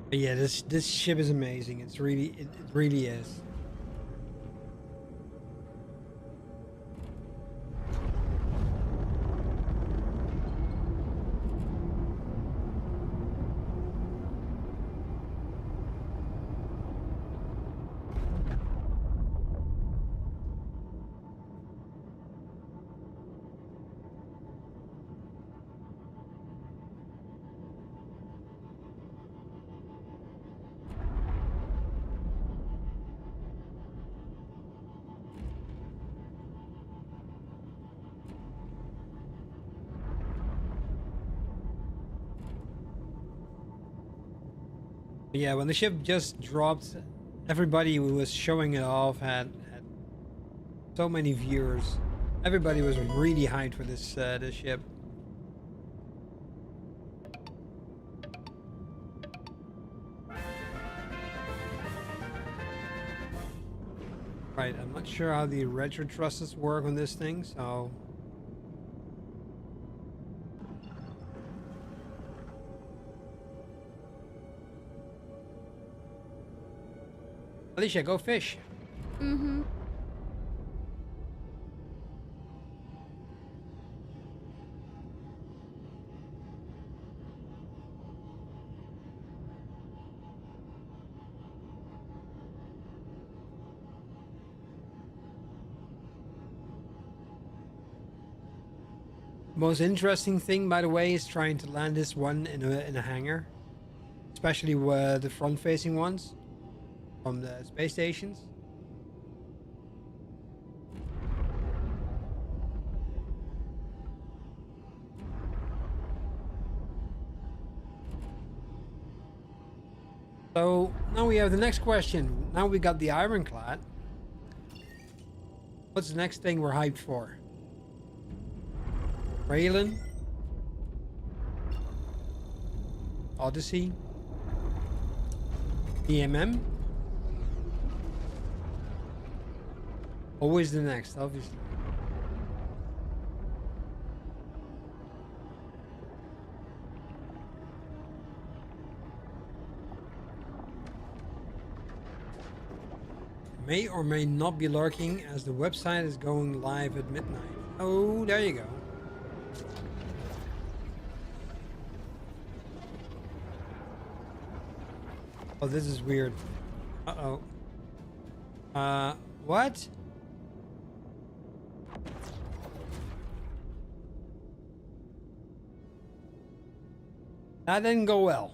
But yeah, this ship is amazing. It really is. But yeah, when the ship just dropped, everybody who was showing it off had so many viewers. Everybody was really hyped for this ship. Right, I'm not sure how the retro trusses work on this thing, so... Alicia, go fish. Mm-hmm. Most interesting thing, by the way, is trying to land this one in a hangar, especially the front-facing ones from the space stations. So now we have the next question. Now we got the Ironclad. What's the next thing we're hyped for? Raylan, Odyssey, EMM. Always the next, obviously. May or may not be lurking as the website is going live at midnight. Oh, there you go. Oh, this is weird. Uh-oh. What? That didn't go well.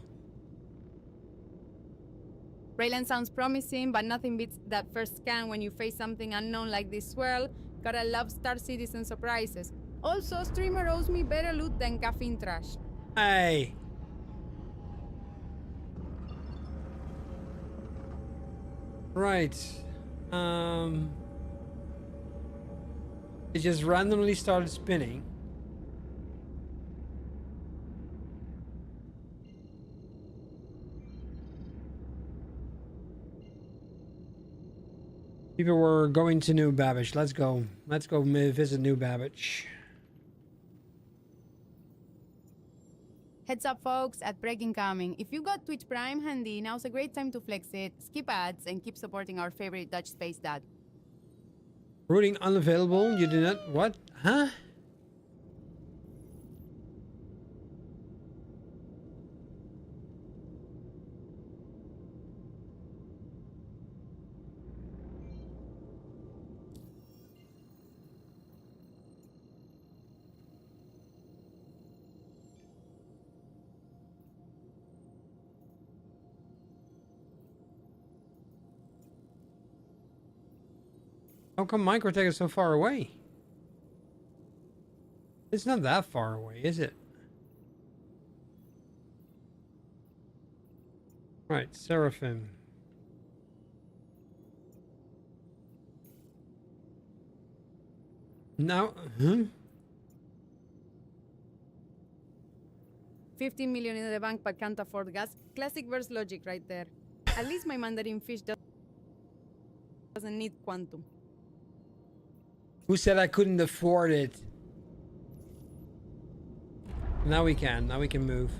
Raylan sounds promising, but nothing beats that first scan when you face something unknown like this swirl. Gotta love Star Citizen surprises. Also, streamer owes me better loot than caffeine trash. Hey. Right. It just randomly started spinning. People were going to New Babbage. Let's go. Let's go visit New Babbage. Heads up, folks, at break incoming. If you got Twitch Prime handy, now's a great time to flex it, skip ads, and keep supporting our favorite Dutch space dad. Routing unavailable. You do not. What? Huh? How come Microtech is so far away? It's not that far away, is it? Right, Seraphim. Now, huh? 15 million in the bank but can't afford gas. Classic verse logic right there. At least my Mandarin fish doesn't need quantum. Who said I couldn't afford it? Now we can. Now we can move.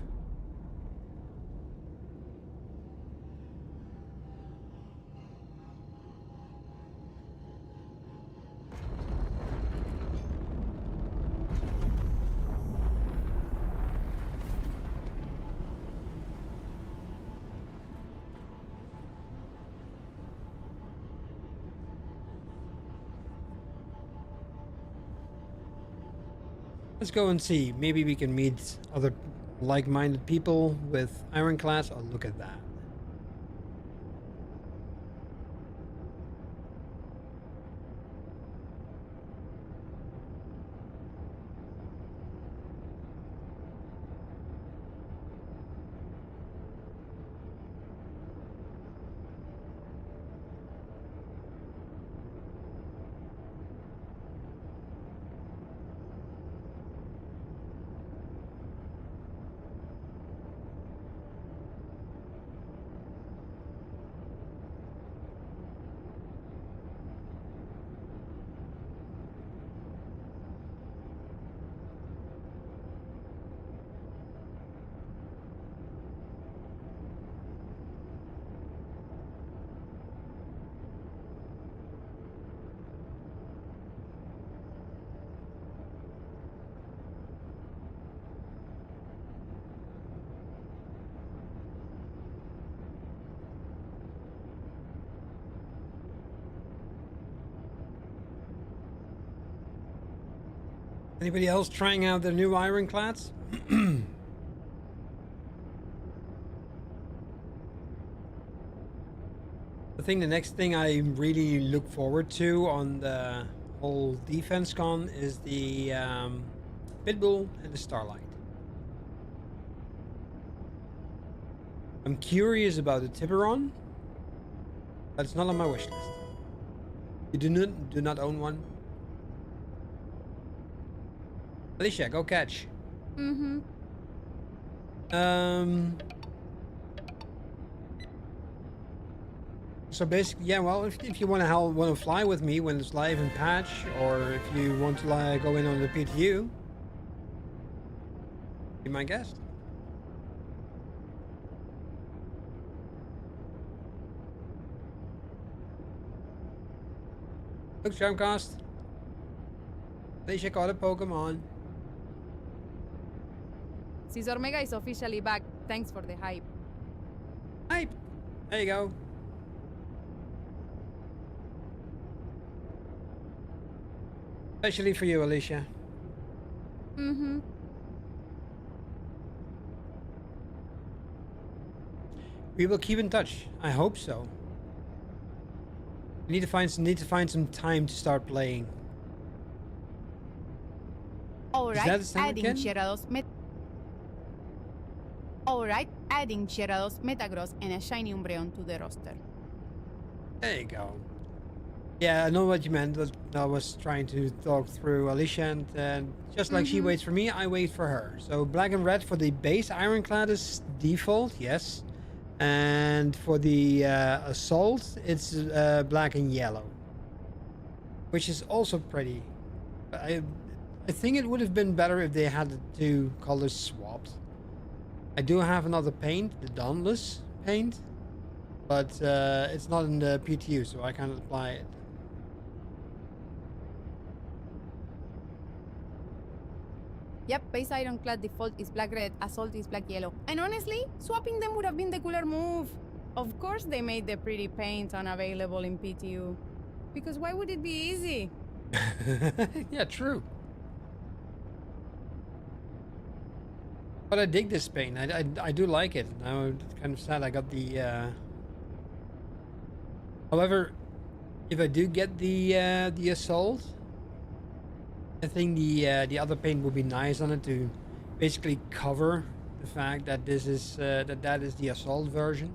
Let's go and see. Maybe we can meet other like-minded people with Ironclad. Oh, look at that. Anybody else trying out the new Ironclads? I think the next thing I really look forward to on the whole defense con is the Pitbull and the Starlight. I'm curious about the Tiburon, but it's not on my wish list. You do not own one? Alicia, go catch. Mm-hmm. So basically, yeah. Well, if you want to fly with me when it's live in patch, or if you want to go in on the PTU, be my guest. Look, Charmcast. Alicia caught a Pokemon. Caesar Mega is officially back. Thanks for the hype. Hype. There you go. Especially for you, Alicia. Mm-hmm. We will keep in touch. I hope so. Need to find some time to start playing. Alright, adding again? adding Gyarados, Metagross, and a shiny Umbreon to the roster. There you go. Yeah, I know what you meant. I was trying to talk through Alicia, and just like she waits for me, I wait for her. So black and red for the base Ironclad is default, yes. And for the assault, it's black and yellow. which is also pretty. I think it would have been better if they had the two colors swapped. I do have another paint, the Dauntless paint, but it's not in the PTU, so I can't apply it. Yep, base Ironclad default is black red, Assault is black yellow. And honestly, swapping them would have been the cooler move. Of course they made the pretty paint unavailable in PTU. Because why would it be easy? Yeah, true. But I dig this paint. I do like it. I'm kind of sad I got the... However, if I do get the Assault, I think the other paint would be nice on it to basically cover the fact that this is that is the Assault version.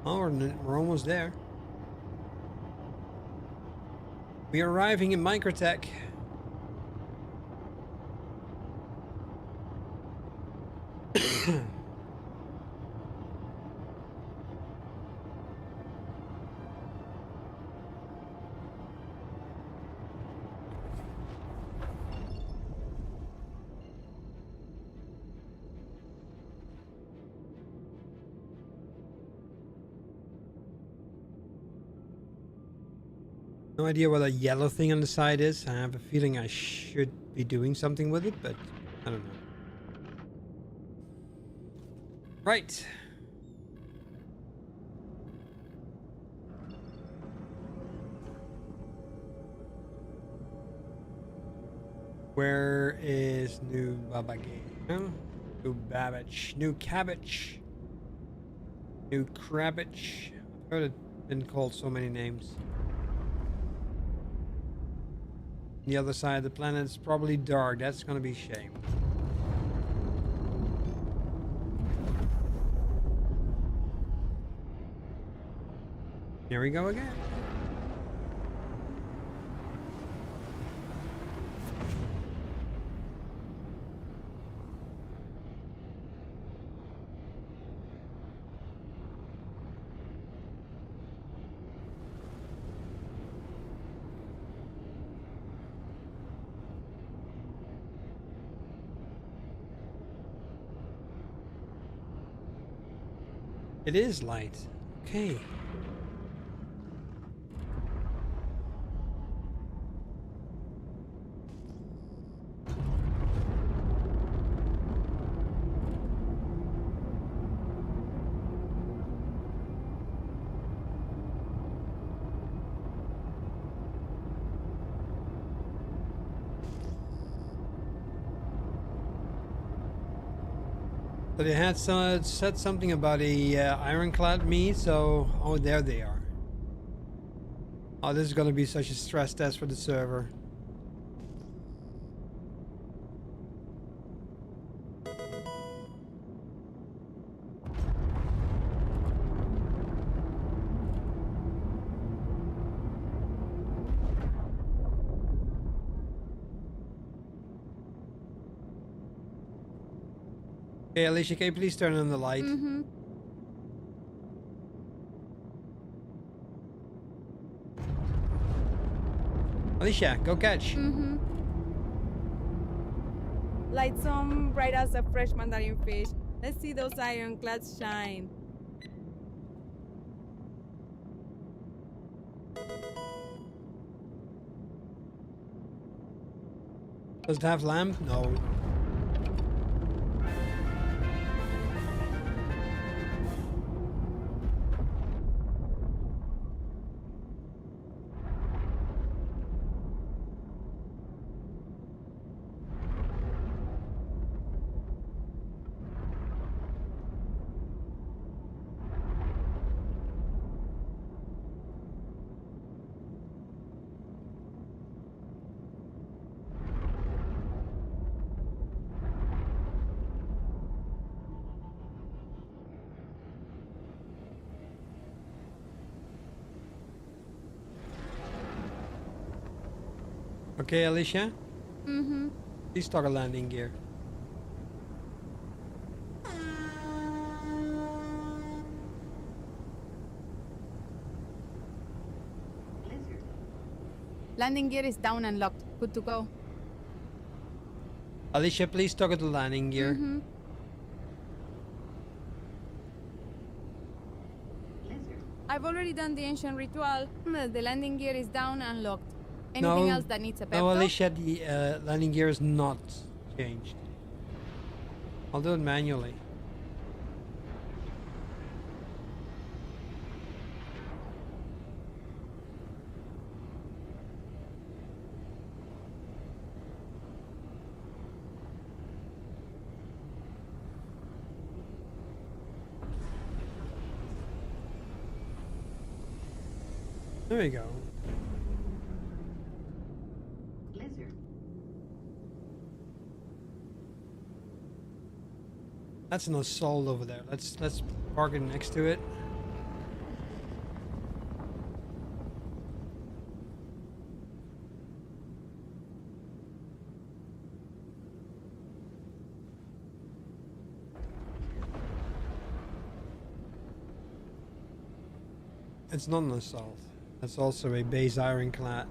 Oh, we're almost there. We are arriving in Microtech. No idea what that yellow thing on the side is. I have a feeling I should be doing something with it, but I don't know. Right. Where is New Baba Game? New Babbage. New Cabbage. New Crabbage. I've heard it been called so many names. The other side of the planet is probably dark. That's gonna be a shame. Here we go again. It is light. Okay. So they had said something about a Ironclad me, so oh, there they are. Oh, this is gonna be such a stress test for the server. Okay, Alicia, can you please turn on the light? Mm-hmm. Alicia, go catch. Mm-hmm. Lights on bright as a fresh mandarin fish. Let's see those ironclads shine. Does it have lamp? No. Okay, Alicia? Mm-hmm. Please start a landing gear. Landing gear is down and locked. Good to go. Alicia, please toggle the landing gear. Mm-hmm. I've already done the ancient ritual. The landing gear is down and locked. Anything else that needs a pep No, talk? Alicia, the landing gear is not changed. I'll do it manually. There we go. That's an assault over there. Let's park it next to it. It's not an assault. That's also a base ironclad.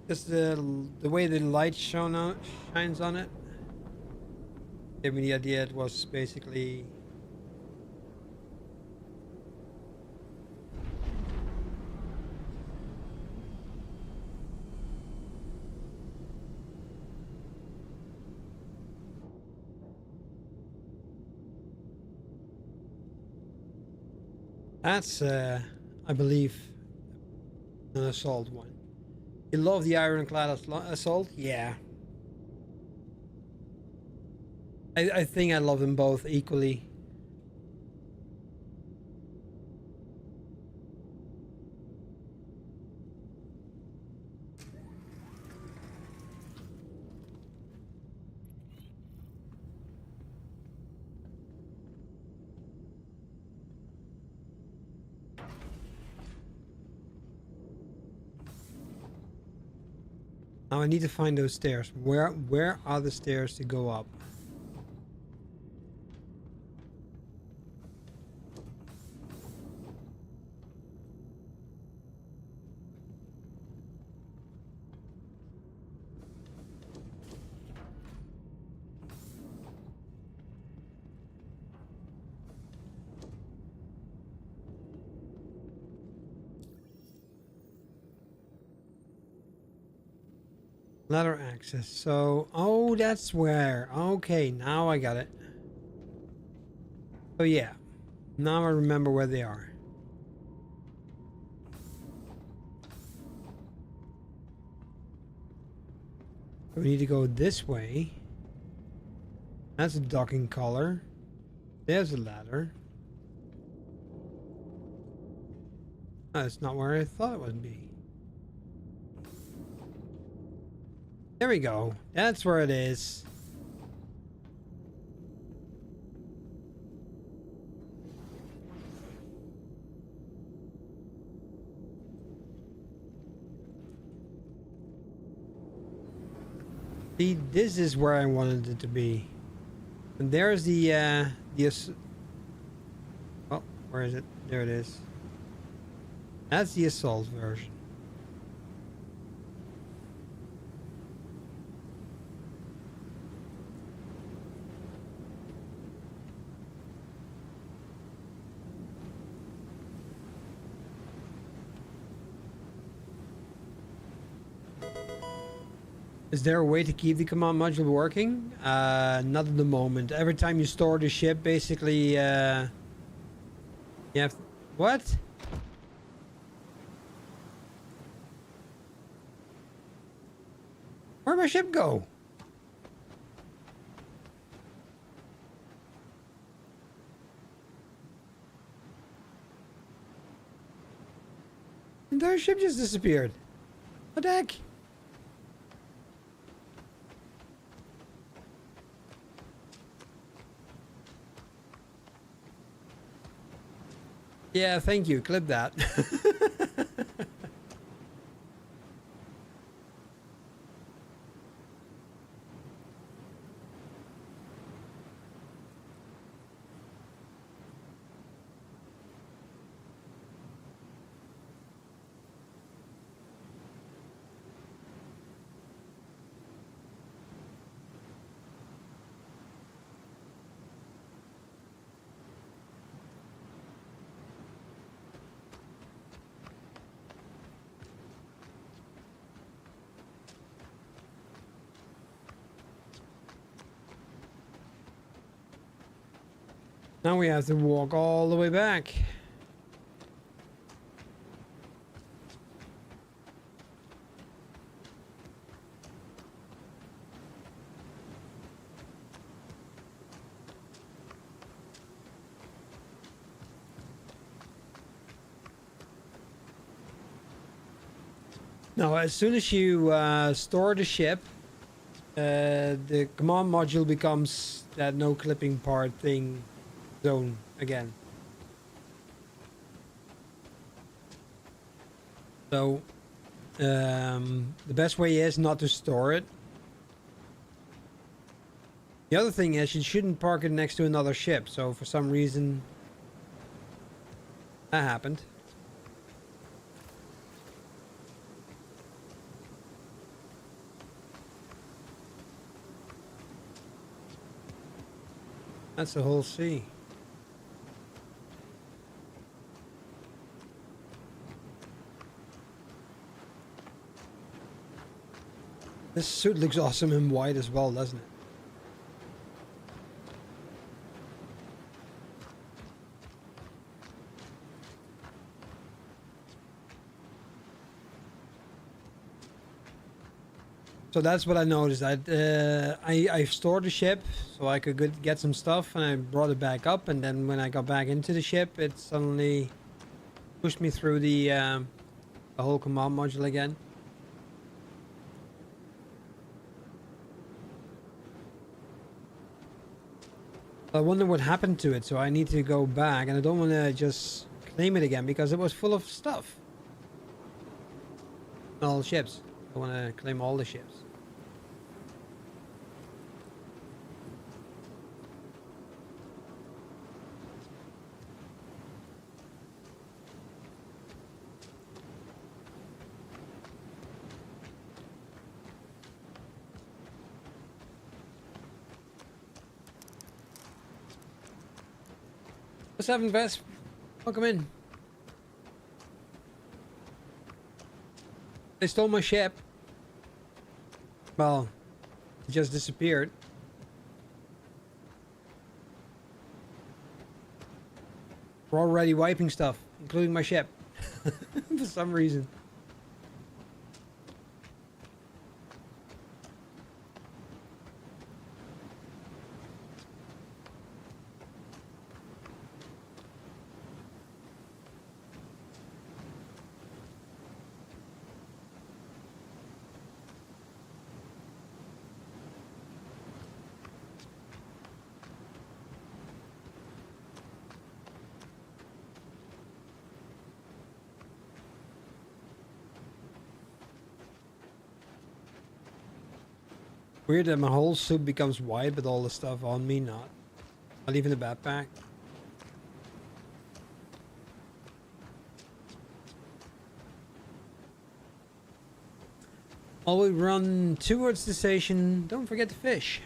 Just the way the light shines on it gave me the idea it was basically that's I believe an assault one. You love the ironclad assault? Yeah. I think I love them both equally. Now I need to find those stairs. Where are the stairs to go up? Ladder access. So, oh, that's where. Okay, now I got it. Oh yeah, now I remember where they are. We need to go this way. That's a docking collar. There's a ladder. Oh, that's not where I thought it would be. There we go. That's where it is. See, this is where I wanted it to be. And there's the oh, where is it? There it is. That's the assault version. Is there a way to keep the command module working? Not at the moment. Every time you store the ship, basically, you have... What? Where'd my ship go? The entire ship just disappeared. What the heck? Yeah, thank you. Clip that. Now we have to walk all the way back. Now, as soon as you store the ship, the command module becomes that no clipping part thing zone again. So, the best way is not to store it. The other thing is you shouldn't park it next to another ship. So for some reason, that happened. That's the whole sea. This suit looks awesome in white as well, doesn't it? So that's what I noticed. I stored the ship so I could get some stuff, and I brought it back up. And then when I got back into the ship, it suddenly pushed me through the whole command module again. I wonder what happened to it. So I need to go back, and I don't want to just claim it again because it was full of stuff. All ships. I want to claim all the ships. What's happening, Vess? Welcome in. They stole my ship. Well, it just disappeared. We're already wiping stuff, including my ship. For some reason. Weird that my whole suit becomes white, but all the stuff on me not. Not even the backpack. While we run towards the station, don't forget to fish.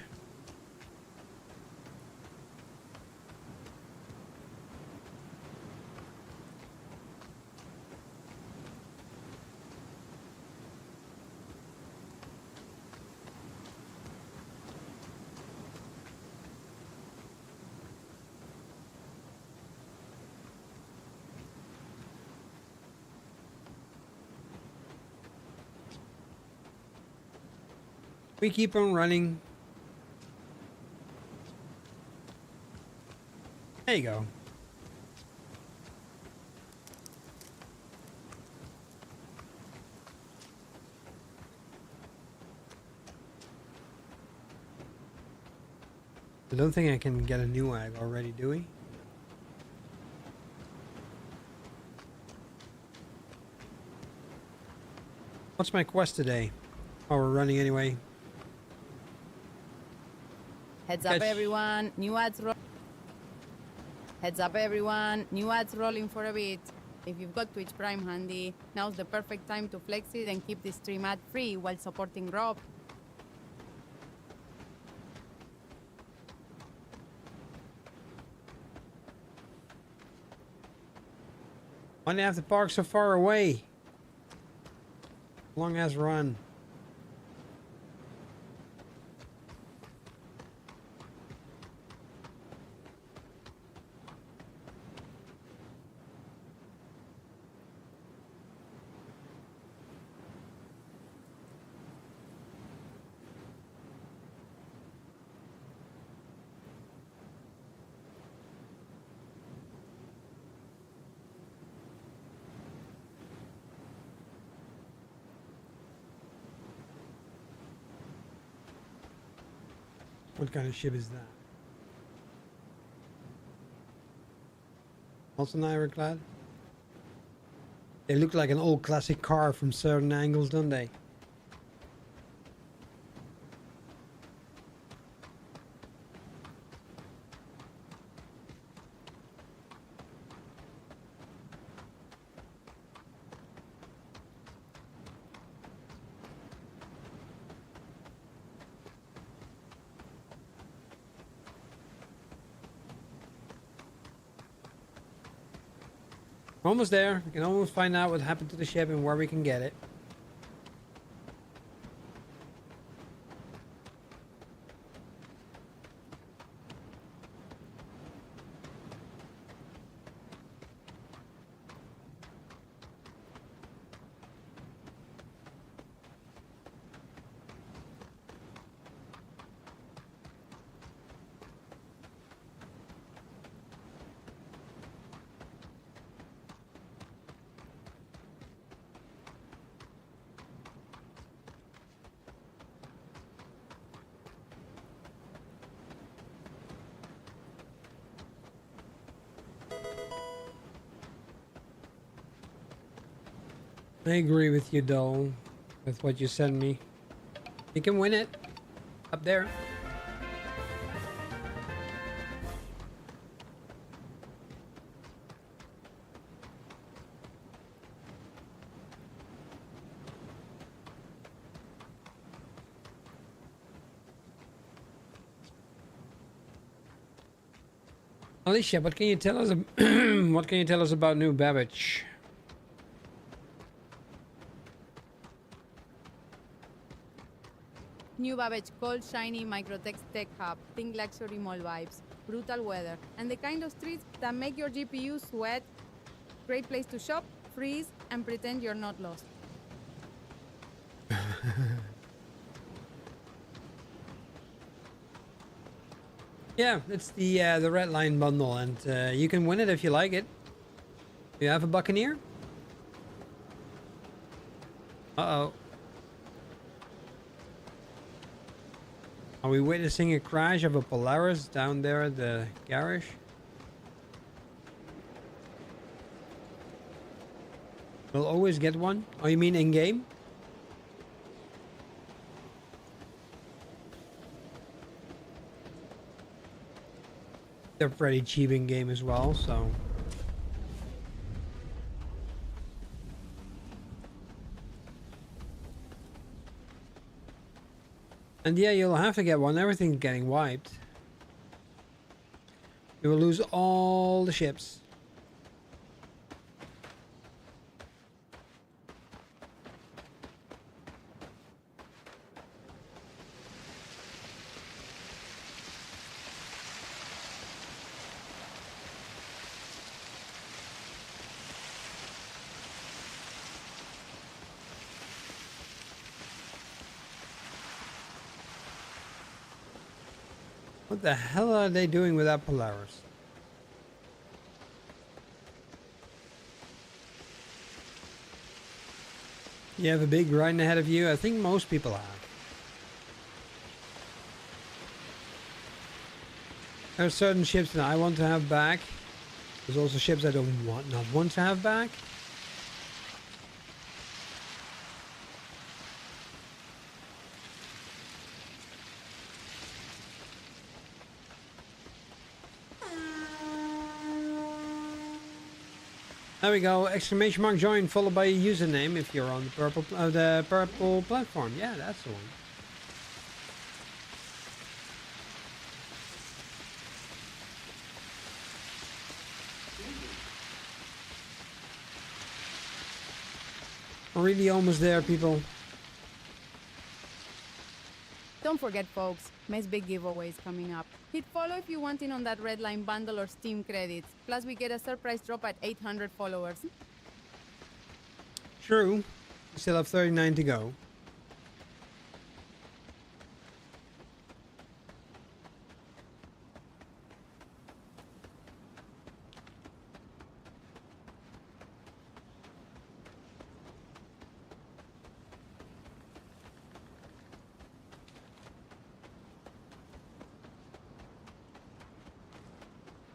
We keep on running. There you go. I don't think I can get a new egg already, do we? What's my quest today? Oh, we're running anyway. Heads up, everyone. New ads Heads up, everyone. New ads rolling for a bit. If you've got Twitch Prime handy, now's the perfect time to flex it and keep the stream ad free while supporting Rob. Why do you have to park so far away? Long ass run. What kind of ship is that? Also an Ironclad? They look like an old classic car from certain angles, don't they? We're almost there. We can almost find out what happened to the ship and where we can get it. I agree with you, though, with what you sent me. You can win it. Up there. Alicia, what can you tell us? What can you tell us about new Babbage? New Babbage cold, shiny, Microtex tech hub. Think luxury mall vibes. Brutal weather. And the kind of streets that make your GPU sweat. Great place to shop, freeze, and pretend you're not lost. Yeah, it's the red line bundle, and you can win it if you like it. You have a Buccaneer? Uh-oh. Are we witnessing a crash of a Polaris down there at the garage? We'll always get one? Oh, you mean in-game? They're pretty cheap in-game as well, so... And yeah, you'll have to get one. Everything's getting wiped. You will lose all the ships. What the hell are they doing with that Polaris? You have a big ride ahead of you? I think most people have. There are certain ships that I want to have back. There's also ships I not want to have back. There we go! Exclamation mark join followed by a username if you're on the purple platform. Yeah, that's the one. We're really almost there, people. Don't forget, folks, May's big giveaways coming up. Hit follow if you want in on that red line bundle or Steam credits. Plus, we get a surprise drop at 800 followers. True. We still have 39 to go.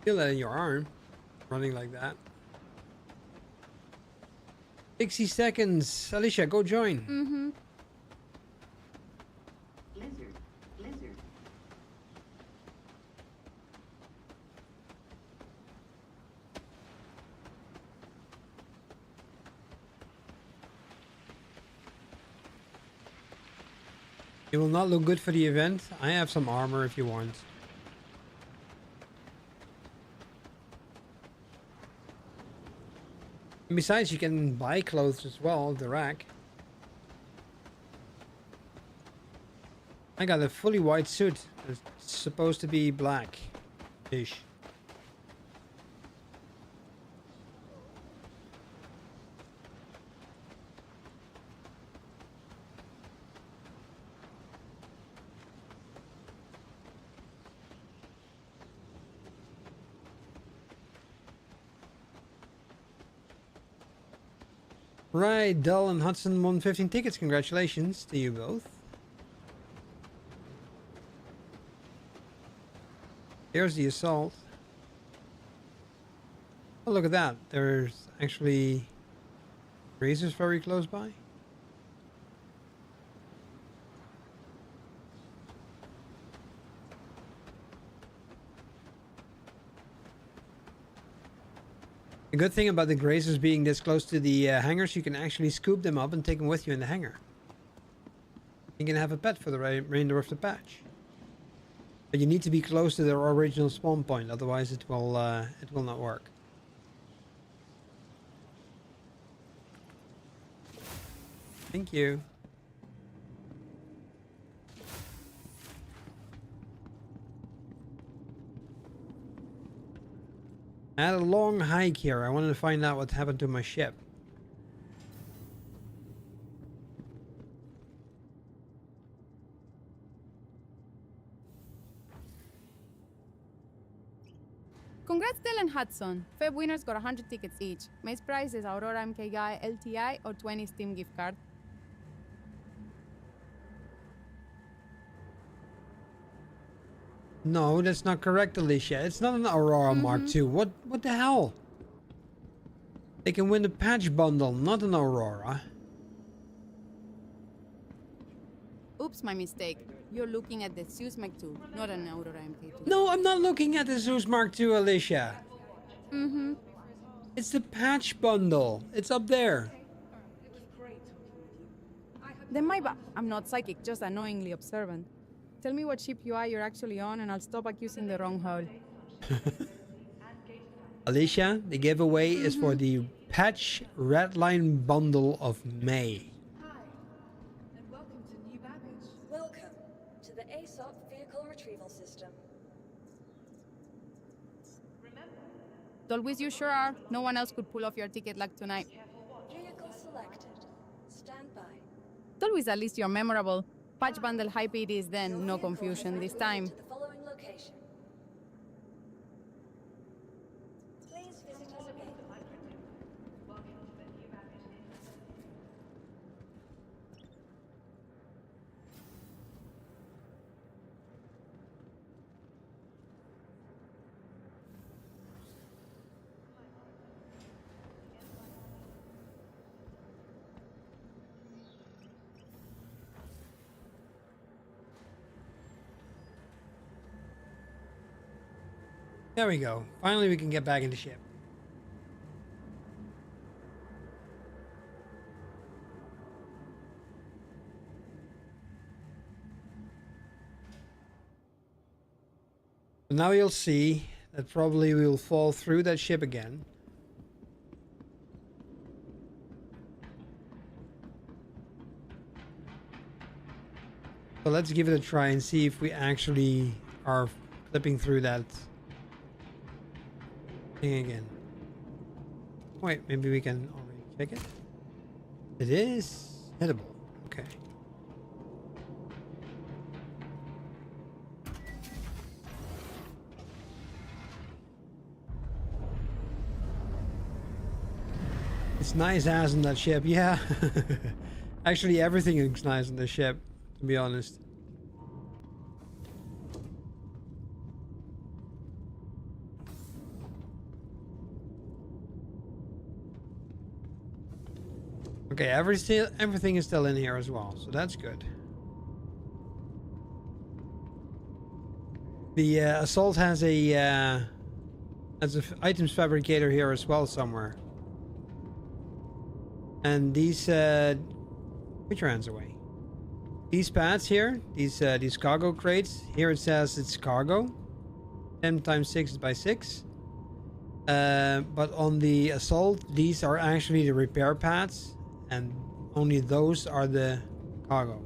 Feel that in your arm, running like that. 60 seconds. Alicia, go join. Mm-hmm. It will not look good for the event. I have some armor if you want. And besides, you can buy clothes as well, the rack. I got a fully white suit. It's supposed to be black-ish. Right, Dell and Hudson won 15 tickets. Congratulations to you both. Here's the assault. Oh, look at that. There's actually razors very close by. The good thing about the grazers being this close to the hangars, you can actually scoop them up and take them with you in the hangar. You can have a pet for the remainder of the patch. But you need to be close to their original spawn point, otherwise it will not work. Thank you. I had a long hike here. I wanted to find out what happened to my ship. Congrats, Del and Hudson. Feb winners got 100 tickets each. Maze prize is Aurora MKI LTI or 20 Steam gift card. No, that's not correct, Alicia. It's not an Aurora Mark II. What the hell? They can win the patch bundle, not an Aurora. Oops, my mistake. You're looking at the Zeus M.2, not an Aurora MK2. No, I'm not looking at the Zeus Mark II, Alicia. Mm-hmm. It's the patch bundle. It's up there. Then my I'm not psychic, just annoyingly observant. Tell me what ship UI you're actually on and I'll stop accusing the wrong hull. Alicia, the giveaway is for the patch Redline bundle of May. Hi, and welcome to New Babbage. Welcome to the ASOP Vehicle Retrieval System. Dolwis, you sure are. No one else could pull off your ticket like tonight. Vehicle selected. Stand by. Dolwis, at least you're memorable. Patch bundle hype it is then, no confusion this time. To the following location. Please visit us again. There we go. Finally, we can get back in the ship. So now you'll see that probably we will fall through that ship again. So let's give it a try and see if we actually are flipping through that thing again. Wait, maybe we can already check it. It is hittable. Okay. It's nice ass on that ship, yeah. Actually, everything is nice on the ship, to be honest. Okay, everything is still in here as well, so that's good. The assault has a items fabricator here as well somewhere. And these put your hands away. These pads here, these cargo crates. Here it says it's cargo. 10 times 6 is by 6. But on the assault, these are actually the repair pads, and only those are the cargo.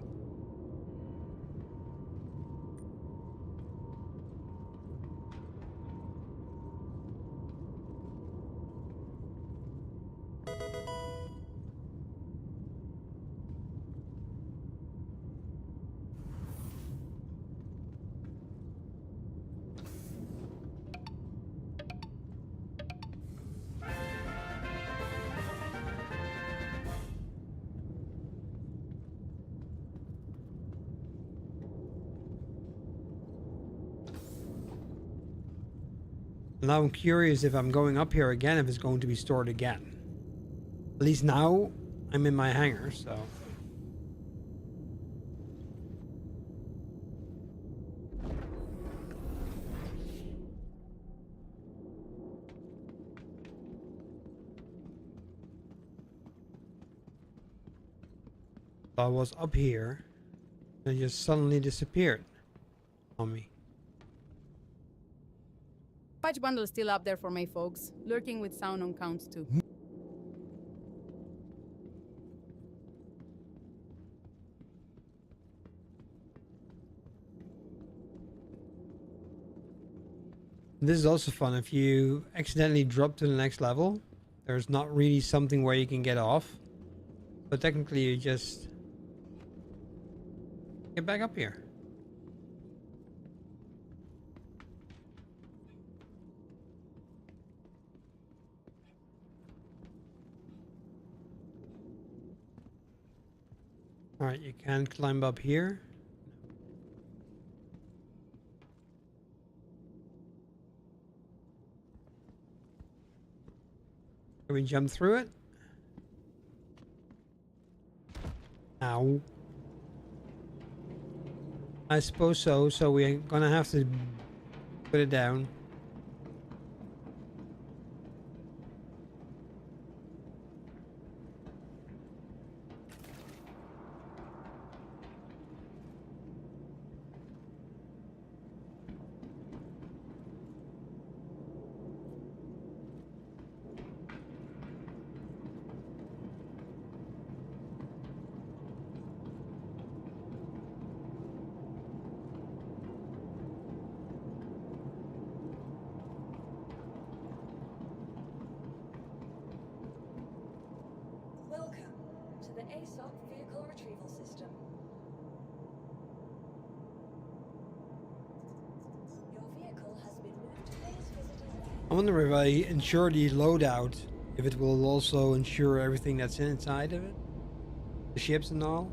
Now I'm curious if I'm going up here again, if it's going to be stored again. At least now I'm in my hangar, so. I was up here and it just suddenly disappeared on me. Patch bundle still up there for my folks, lurking with sound on counts too. This is also fun. If you accidentally drop to the next level, there's not really something where you can get off. But technically you just get back up here. Alright, you can climb up here. Can we jump through it? Ow. I suppose so, so we're gonna have to put it down. Welcome to the ASOP vehicle retrieval system. Your vehicle has been moved. Please visit us again. I wonder if I ensure the loadout, if it will also ensure everything that's inside of it. The ships and all.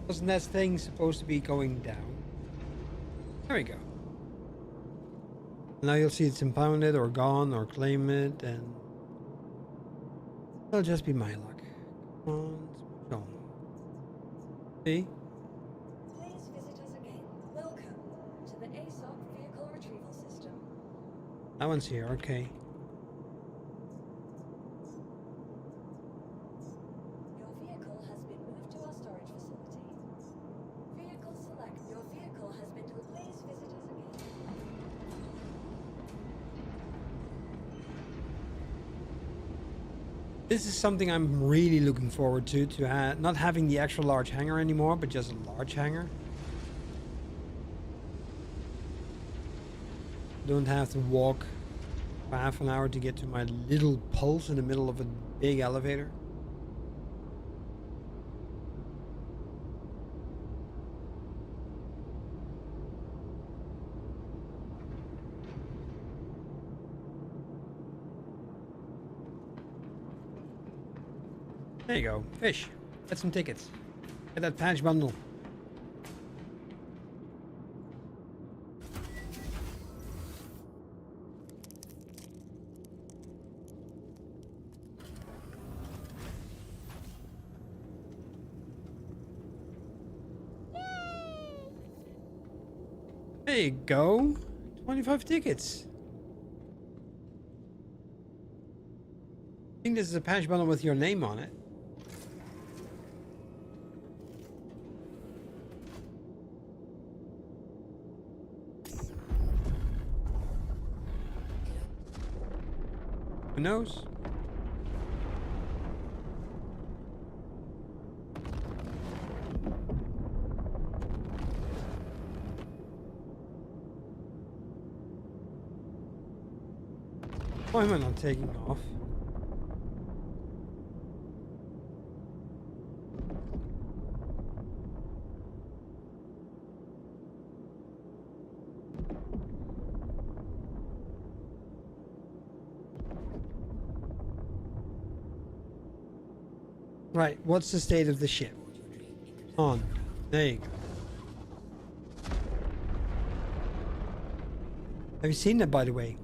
Wasn't that thing supposed to be going down? There we go. Now you'll see it's impounded or gone or claim it, and it'll just be my luck. Come on, go on. See? Please visit us again. Welcome to the ASOP vehicle retrieval system. That one's here, okay. Your vehicle has been moved to our storage facility. Vehicle select. Your vehicle has been. Please visit us again. This is something I'm really looking forward to not having the extra large hangar anymore, but just a large hangar. Don't have to walk for half an hour to get to my little pulse in the middle of a big elevator. There you go. Fish. Get some tickets. Get that patch bundle. There you go. 25 tickets. I think this is a patch bundle with your name on it. Who knows? Why am I not taking off? Right, what's the state of the ship? On. There you go. Have you seen that, by the way?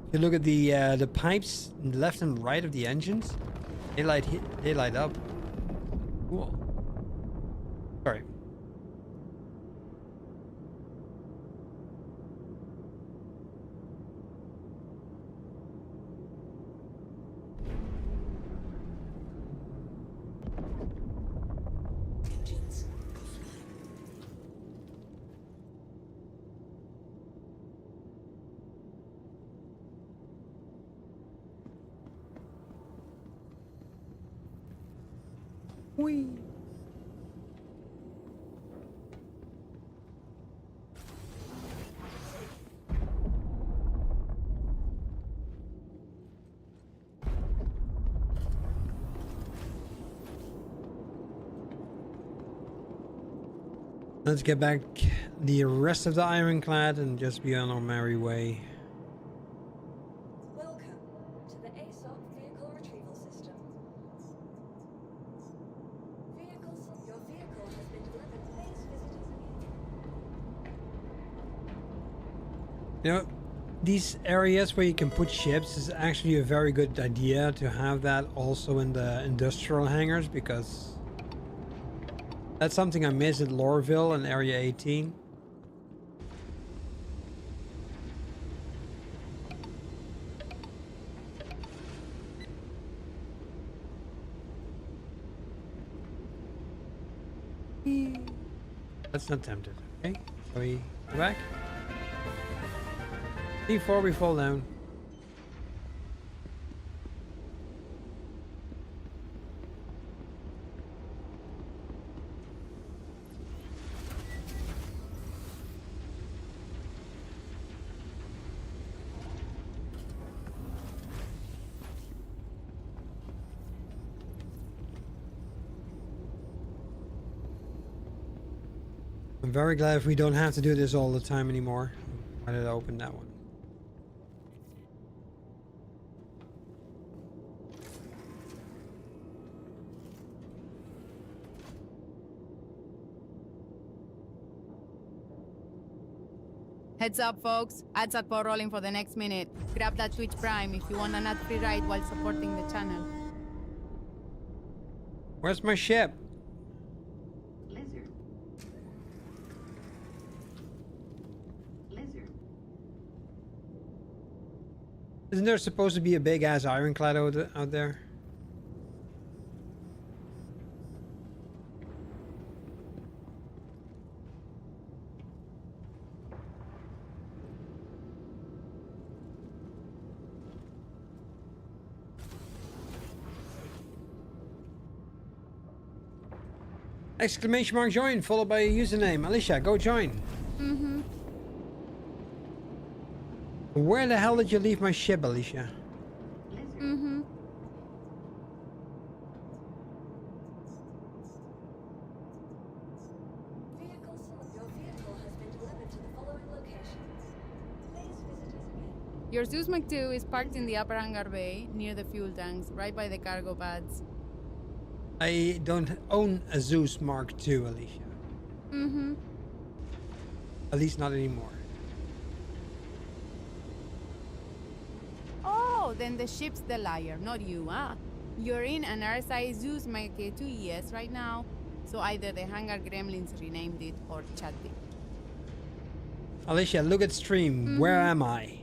If you look at the pipes on the left and right of the engines, they light up. Cool. Sorry. Engines offline. Whee. Let's get back the rest of the Ironclad and just be on our merry way. Welcome to the ASOP vehicle retrieval system. Your vehicle has been delivered. Please visit us again. You know, these areas where you can put ships is actually a very good idea to have that also in the industrial hangars, because that's something I miss at Lorville and Area 18. That's not tempted. Okay, shall we go back? Before we fall down. I'm very glad if we don't have to do this all the time anymore. Why did I open that one? Heads up, folks. Ads are rolling for the next minute. Grab that Twitch Prime if you want an ad-free ride while supporting the channel. Where's my ship? Lizard. Isn't there supposed to be a big ass Ironclad out there? Exclamation mark join followed by a username. Alicia, go join. Mm-hmm. Where the hell did you leave my ship, Alicia? Mm-hmm. Your vehicle has been delivered to the following locations. Please visit us again. Your Zeus M.2 is parked in the upper hangar bay near the fuel tanks, right by the cargo pads. I don't own a Zeus Mark II, Alicia. Mm-hmm. At least not anymore. Oh, then the ship's the liar, not you, huh? You're in an RSI Zeus Mach 2ES right now, so either the Hangar Gremlins renamed it or Chad did. Alicia, look at stream. Where am I?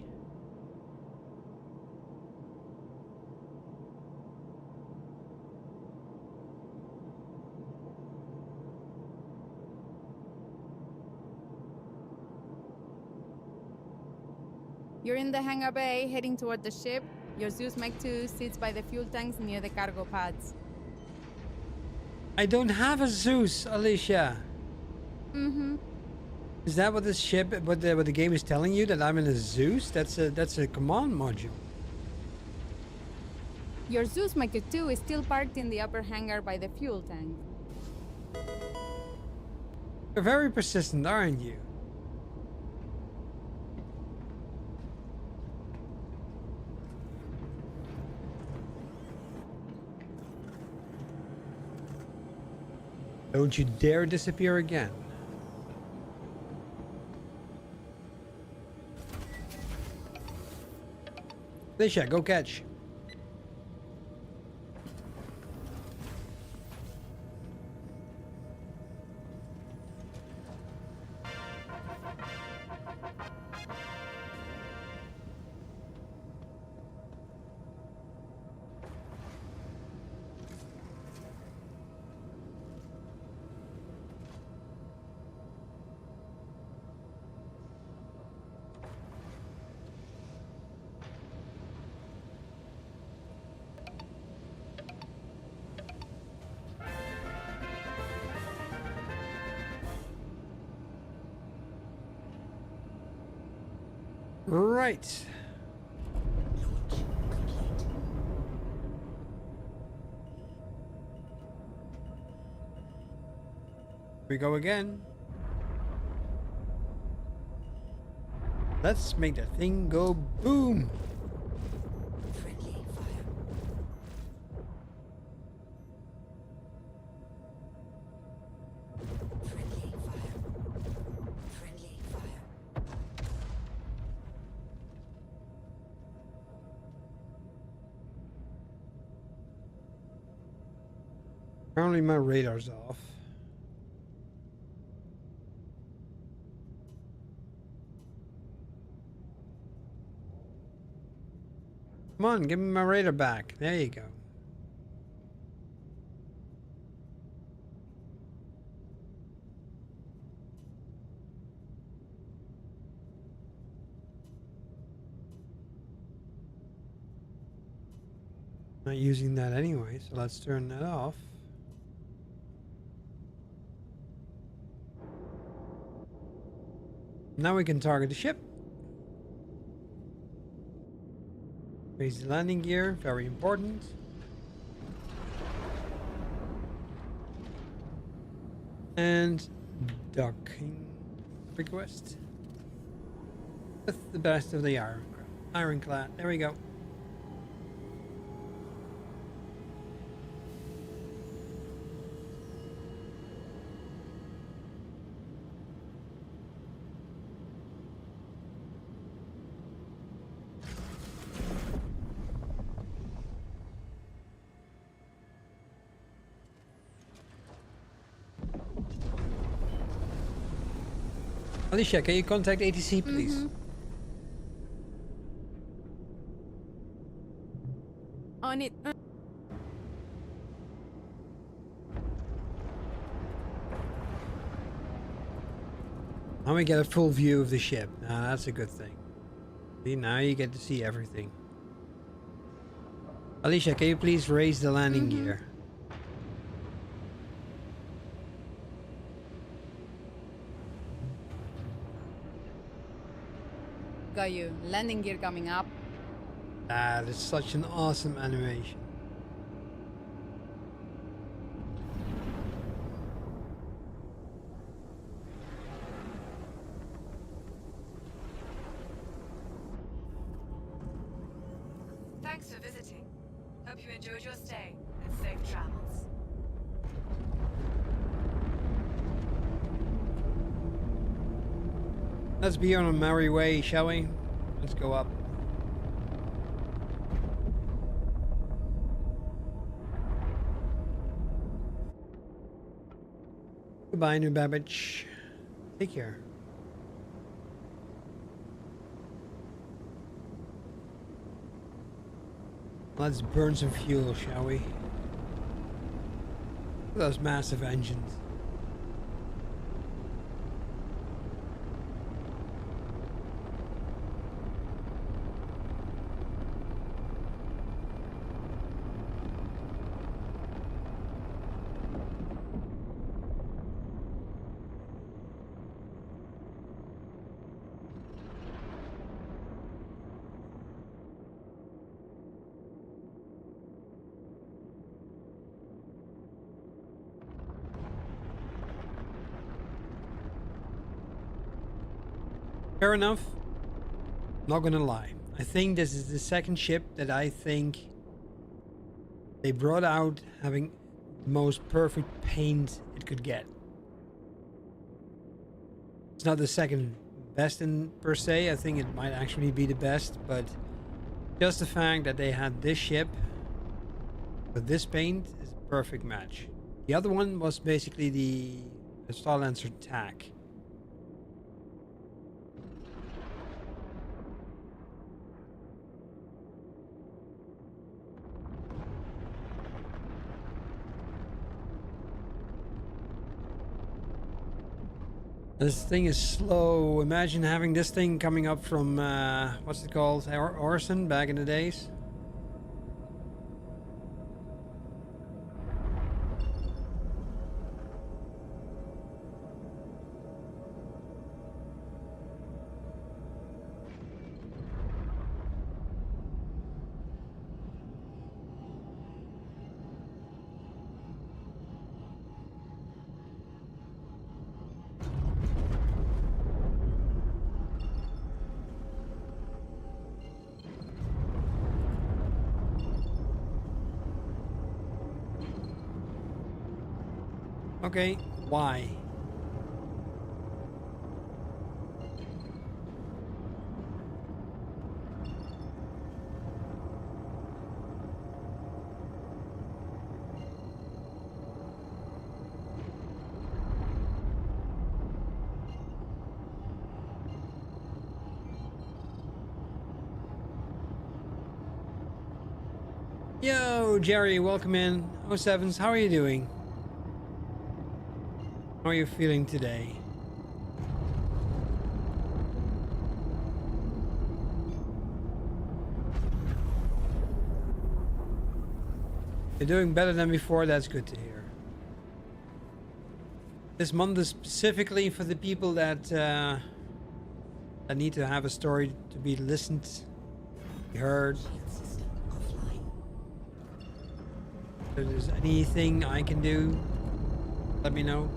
You're in the hangar bay, heading toward the ship. Your Zeus Mach 2 sits by the fuel tanks near the cargo pads. I don't have a Zeus, Alicia. Mm-hmm. Is that what this ship, what the game is telling you, that I'm in a Zeus? That's a command module. Your Zeus Mach 2 is still parked in the upper hangar by the fuel tank. You're very persistent, aren't you? Don't you dare disappear again. Alicia, go catch. Right. Launch complete. We go again. Let's make that thing go boom. Friendly fire. Friendly fire. Friendly fire. Apparently my radar's off. Come on, give me my radar back. There you go. Not using that anyway, so let's turn that off. Now we can target the ship. Raise the landing gear, very important. And docking request. With the best of the Ironclad. There we go. Alicia, can you contact ATC, please? Mm-hmm. On it. Now we get a full view of the ship. Now that's a good thing. See, now you get to see everything. Alicia, can you please raise the landing gear? Got you. Landing gear coming up. That is such an awesome animation. Thanks for visiting. Hope you enjoyed your stay and safe travels. Let's be on a merry way, shall we? Let's go up. Goodbye, new Babbage. Take care. Let's burn some fuel, shall we? Those massive engines. Fair enough. Not gonna lie. I think this is the second ship that I think they brought out having the most perfect paint it could get. It's not the second best in per se. I think it might actually be the best, but just the fact that they had this ship with this paint is a perfect match. The other one was basically the Starlancer TAC. This thing is slow. Imagine having this thing coming up from, what's it called? Aorus back in the days. Okay, why? Yo, Jerry, welcome in. 07s, how are you doing? How are you feeling today? You're doing better than before, that's good to hear. This month is specifically for the people that need to have a story to be listened, be heard. If there's anything I can do, let me know.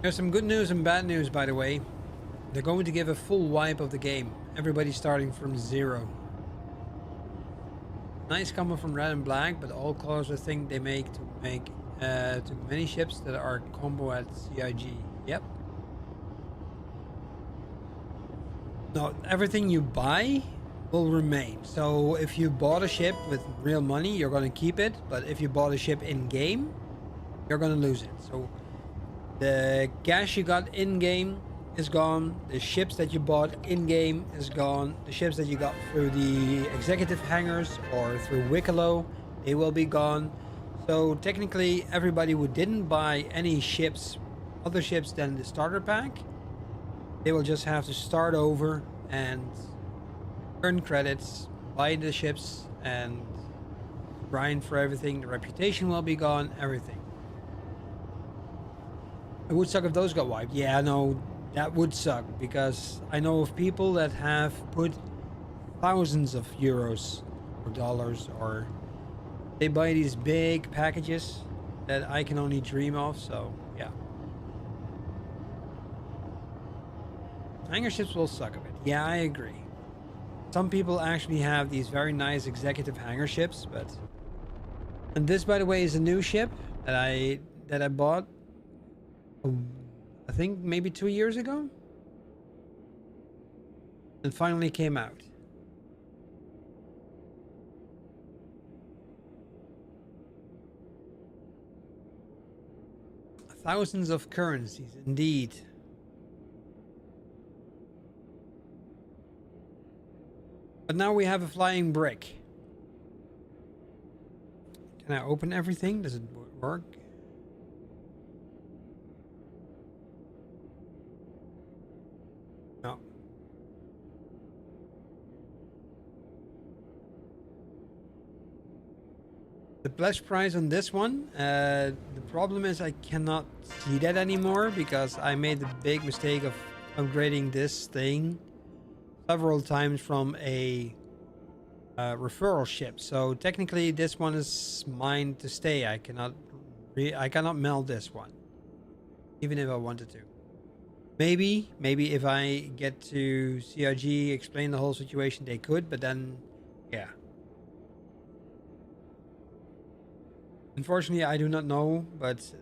There's some good news and bad news, by the way. They're going to give a full wipe of the game. Everybody starting from zero. Nice combo from Red and Black, but all colors I think they make to many ships that are combo at CIG. Yep. No, everything you buy will remain. So if you bought a ship with real money, you're going to keep it. But if you bought a ship in game, you're going to lose it. So the cash you got in game is gone. The ships that you bought in game is gone. The ships that you got through the executive hangars or through Wicklow, they will be gone. So technically, everybody who didn't buy any ships, other ships than the starter pack, they will just have to start over and earn credits, buy the ships, and grind for everything. The reputation will be gone, everything. It would suck if those got wiped. Yeah, no, that would suck, because I know of people that have put thousands of euros or dollars, or they buy these big packages that I can only dream of, so yeah. Hangar ships will suck a bit. Yeah, I agree. Some people actually have these very nice executive hangar ships, but... And this, by the way, is a new ship. that I bought. I think maybe 2 years ago, and finally came out. Thousands of currencies, indeed. But now we have a flying brick. Can I open everything? Does it work? No. The pledge price on this one, the problem is I cannot see that anymore because I made the big mistake of upgrading this thing several times from a referral ship. So technically this one is mine to stay. I cannot meld this one, even if I wanted to. Maybe if I get to CRG, explain the whole situation, they could, but then, yeah. Unfortunately, I do not know, but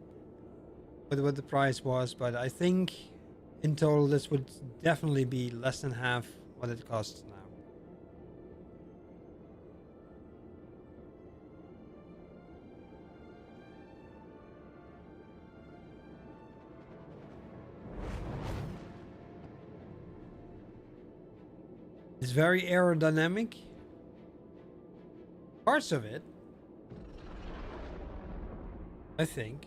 what the price was, but I think in total this would definitely be less than half what it costs now. It's very aerodynamic. Parts of it, I think.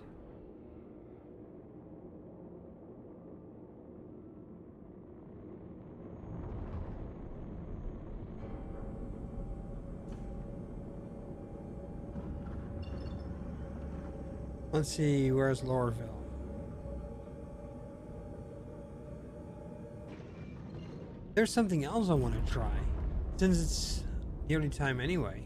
Let's see, where's Lorville? There's something else I want to try, since it's nearly time anyway.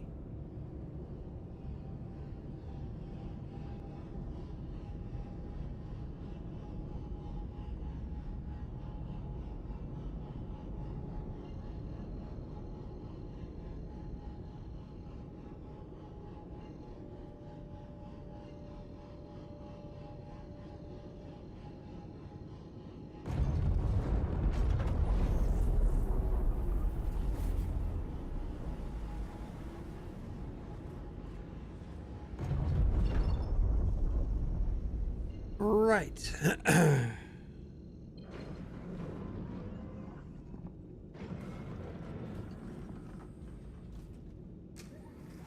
Right.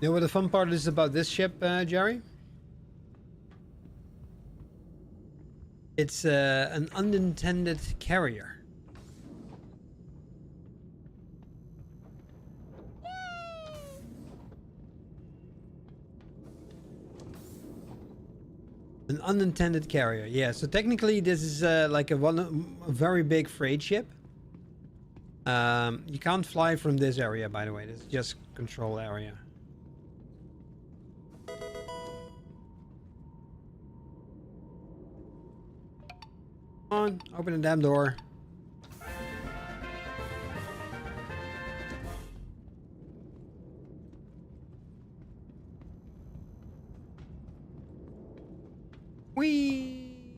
You know what the fun part is about this ship, Jerry? It's an unintended carrier. An unintended carrier, yeah. So technically, this is like a very big freight ship. You can't fly from this area, by the way. This is just control area. Come on, open the damn door. Whee!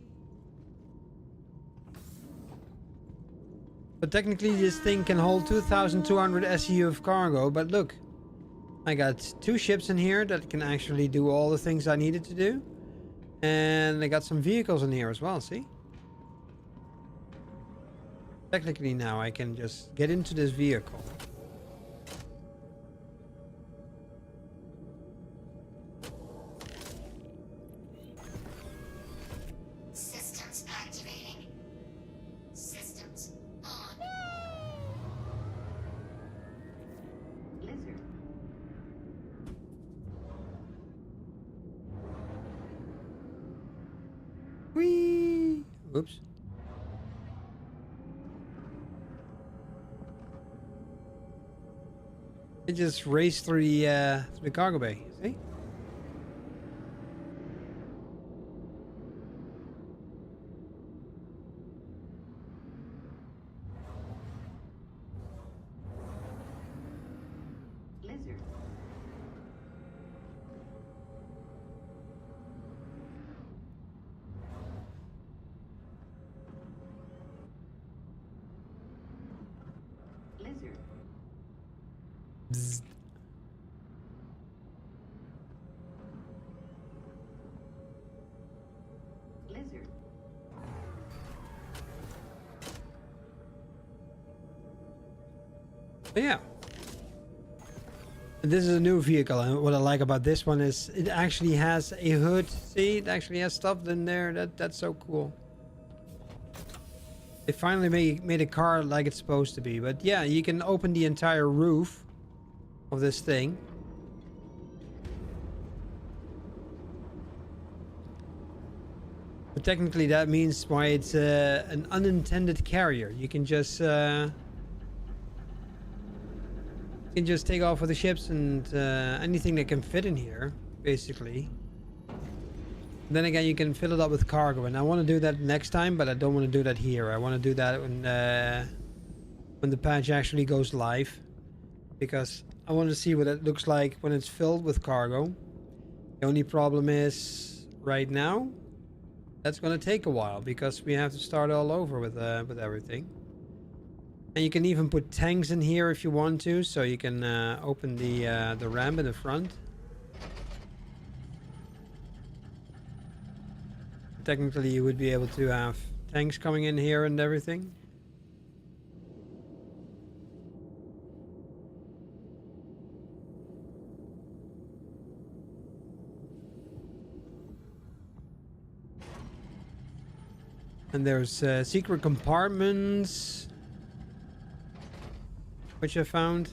But technically this thing can hold 2,200 SEU of cargo, but look. I got 2 ships in here that can actually do all the things I needed to do. And I got some vehicles in here as well, see? Technically now I can just get into this vehicle. Systems activating. Systems on. Lizard. Whee! Oops. It just raced through the cargo bay. See? Lizard. Lizard. But yeah. And this is a new vehicle, and what I like about this one is it actually has a hood. See, it actually has stuff in there. That's so cool. They finally made a car like it's supposed to be. But yeah, you can open the entire roof of this thing. But technically that means why it's an unintended carrier. You can just take off with the ships and anything that can fit in here, basically. Then again, you can fill it up with cargo, and I want to do that next time, but I don't want to do that here. I want to do that when the patch actually goes live, because I want to see what it looks like when it's filled with cargo. The only problem is right now that's going to take a while because we have to start all over with everything. And you can even put tanks in here if you want to, so you can open the ramp in the front. Technically, you would be able to have tanks coming in here and everything. And there's secret compartments, which I found.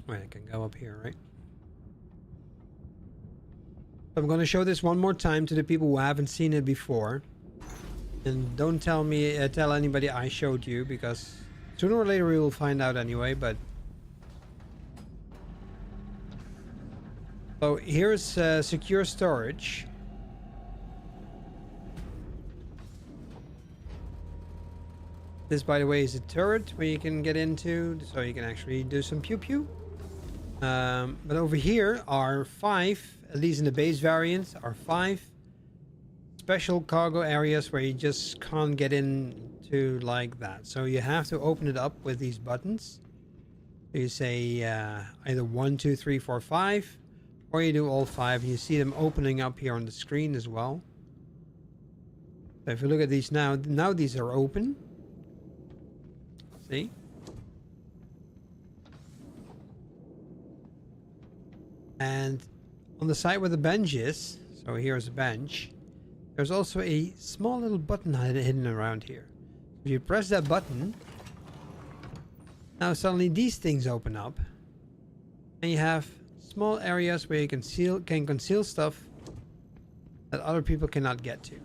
Wait, I can go up here, right? I'm going to show this one more time to the people who haven't seen it before. And don't tell anybody I showed you, because sooner or later we will find out anyway, but... So here's secure storage. This, by the way, is a turret where you can get into, so you can actually do some pew-pew. But over here are 5, at least in the base variant, are 5 special cargo areas where you just can't get into like that. So you have to open it up with these buttons. You say either 1, 2, 3, 4, 5, or you do all 5. You see them opening up here on the screen as well. So if you look at these now these are open. See? And on the side where the bench is, so here's a bench, there's also a small little button hidden around here. If you press that button, now suddenly these things open up, and you have small areas where you can conceal stuff that other people cannot get to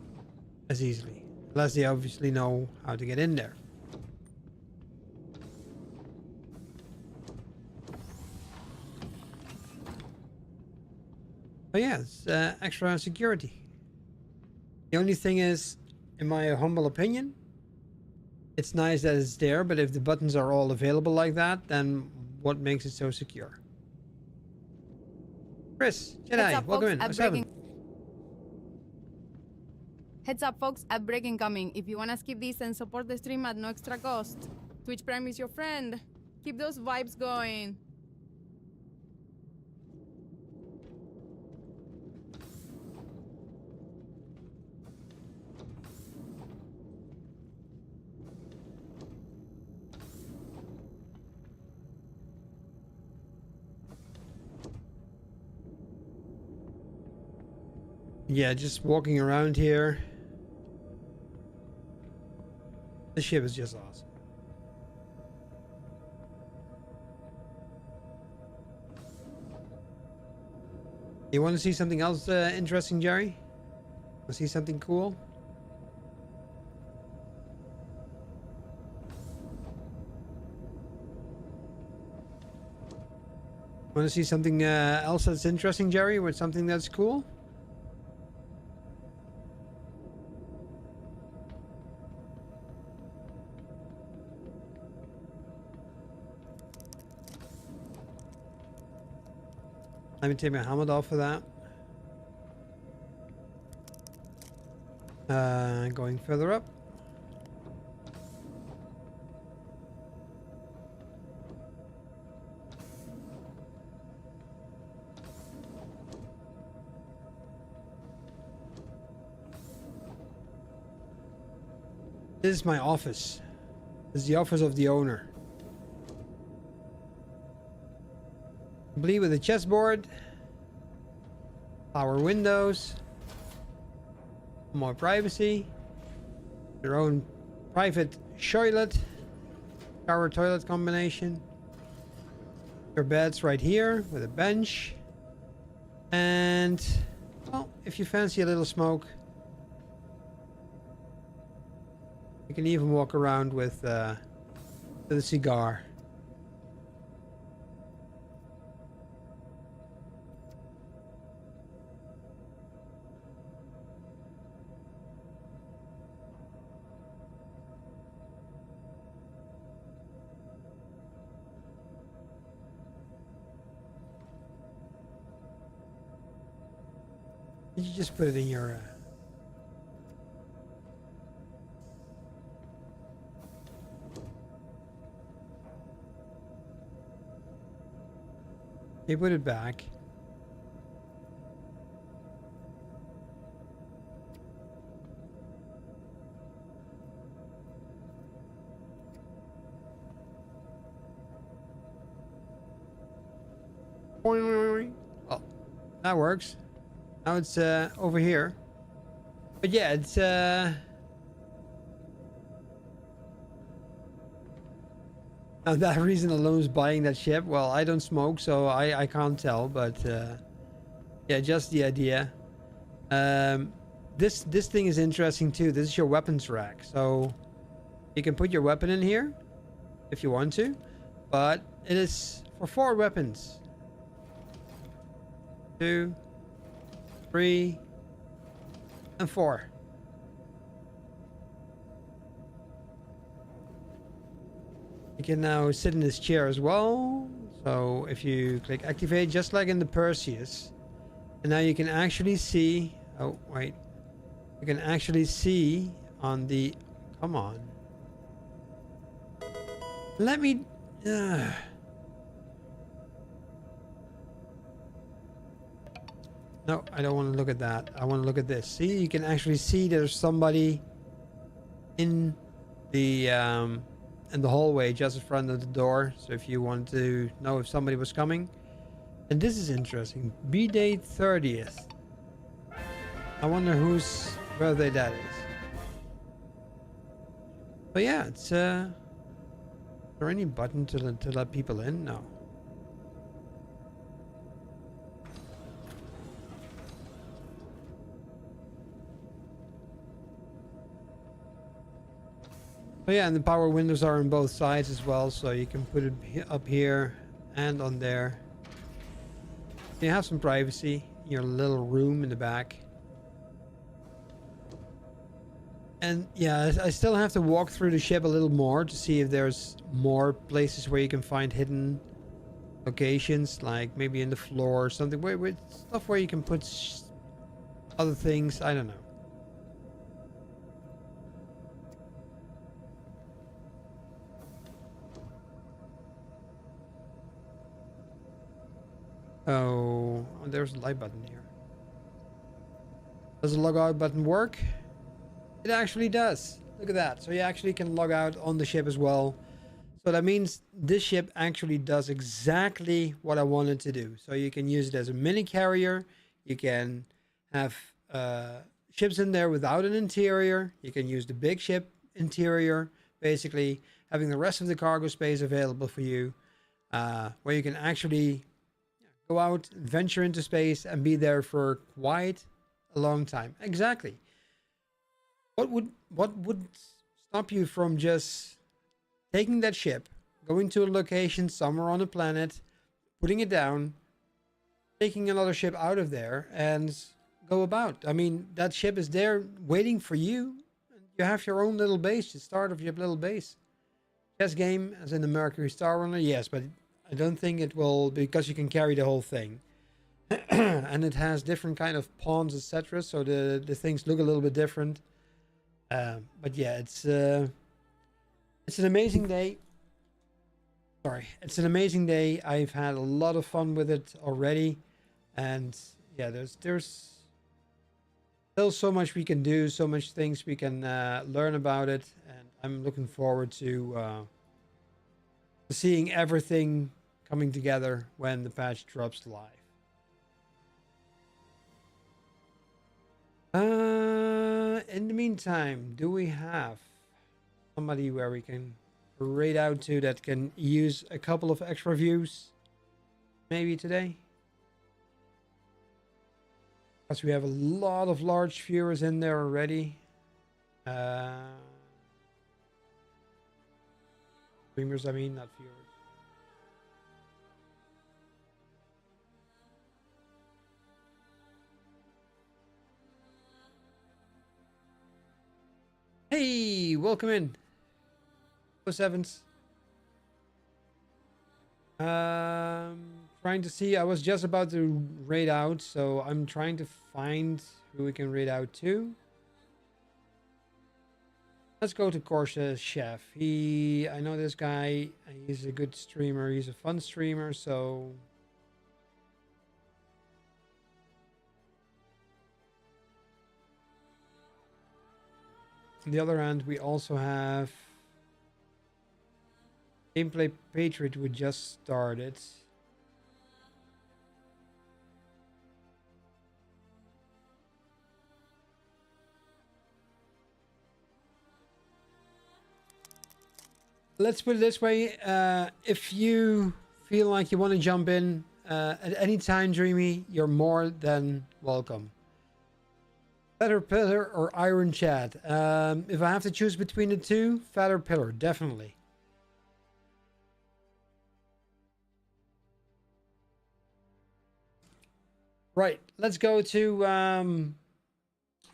as easily, unless they obviously know how to get in there. But yeah, it's extra security. The only thing is, in my humble opinion, it's nice that it's there, but if the buttons are all available like that, then what makes it so secure? Chris, Jedi, welcome in. What's happening? Heads up, folks, at breaking coming. If you want to skip this and support the stream at no extra cost, Twitch Prime is your friend. Keep those vibes going. Yeah, just walking around here. The ship is just awesome. You want to see something else interesting, Jerry? Want to see something cool? Want to see something else that's interesting, Jerry? With something that's cool? Let me take my helmet off for that. Going further up. This is my office. This is the office of the owner. Complete with a chessboard. Power windows. More privacy. Your own private toilet. Shower toilet combination. Your bed's right here with a bench. And, well, if you fancy a little smoke, you can even walk around with a cigar. You just put it in your you put it back. Oh, that works. Now it's over here. But yeah, it's now that reason alone is buying that ship. Well, I don't smoke, so I can't tell, but yeah, just the idea. This thing is interesting too. This is your weapons rack, so you can put your weapon in here if you want to, but it is for 4 weapons. 2, 3, and 4. You can now sit in this chair as well. So if you click activate, just like in the Perseus, and now you can actually see. Oh wait, you can actually see on the. Come on. Let me. No, I don't want to look at that. I want to look at this. See, you can actually see there's somebody in the hallway just in front of the door. So if you want to know if somebody was coming. And this is interesting. B-date 30th. I wonder whose birthday that is. But yeah, it's is there any button to let people in? No. Oh yeah, and the power windows are on both sides as well, so you can put it up here and on there. You have some privacy in your little room in the back. And yeah, I still have to walk through the ship a little more to see if there's more places where you can find hidden locations, like maybe in the floor or something, where stuff where you can put other things. I don't know. Oh, there's a light button here. Does the log out button work? It actually does. Look at that. So you actually can log out on the ship as well. So that means this ship actually does exactly what I wanted to do. So you can use it as a mini carrier. You can have ships in there without an interior. You can use the big ship interior, basically having the rest of the cargo space available for you, where you can actually go out, venture into space, and be there for quite a long time. Exactly. What would stop you from just taking that ship, going to a location somewhere on a planet, putting it down, taking another ship out of there, and go about? I mean, that ship is there waiting for you. You have your own little base, the start of your little base. Chess game, as in the Mercury Star Runner, yes, but I don't think it will, because you can carry the whole thing. And it has different kind of pawns, etc. So the things look a little bit different. But yeah, it's an amazing day. Sorry, it's an amazing day. I've had a lot of fun with it already, and yeah, there's Still so much we can do, so much things we can learn about it, and I'm looking forward to seeing everything coming together when the patch drops live. In the meantime, do we have somebody where we can raid out to that can use a couple of extra views? Maybe today? Because we have a lot of large viewers in there already. Streamers, I mean, not viewers. Hey, welcome in. 07s. Trying to see, I was just about to raid out, so I'm trying to find who we can raid out to. Let's go to Corsa Chef. I know this guy, he's a good streamer, he's a fun streamer, so... On the other hand, we also have Gameplay Patriot, who just started. Let's put it this way, if you feel like you want to jump in at any time, Dreamy, you're more than welcome. Feather Pillar or Iron Chat? If I have to choose between the two, Feather Pillar, definitely. Right, let's go to... Oh,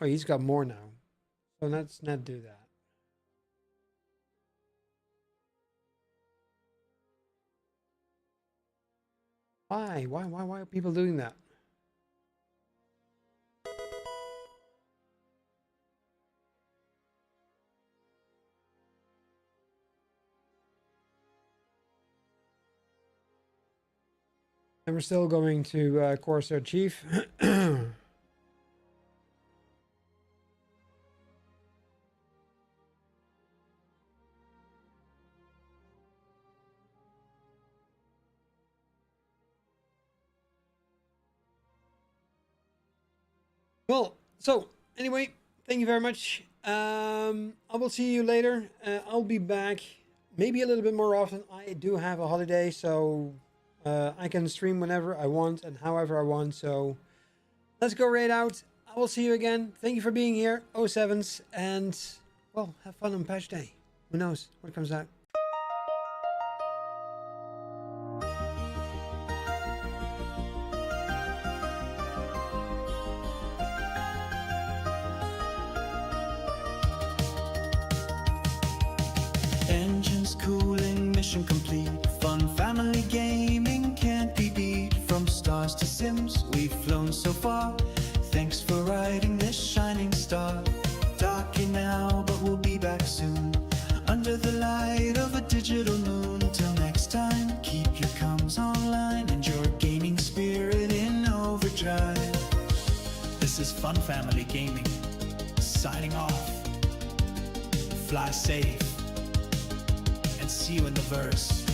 he's got more now. So let's not do that. Why? Why are people doing that? And we're still going to Corsair Chief. Well, so anyway, thank you very much. I will see you later. I'll be back maybe a little bit more often. I do have a holiday, so I can stream whenever I want and however I want. So let's go raid out. I will see you again. Thank you for being here, 07s, and well, have fun on patch day. Who knows what comes out. Engines cooling, mission complete. Fun family gaming can't be beat. From stars to sims, we've flown so far. Thanks for riding this shining star. Darking now, but we'll be back soon. Under the light of a digital moon. Till next time, keep your comms online and your gaming spirit in overdrive. This is Fun Family Gaming, signing off. Fly safe. See you in the verse.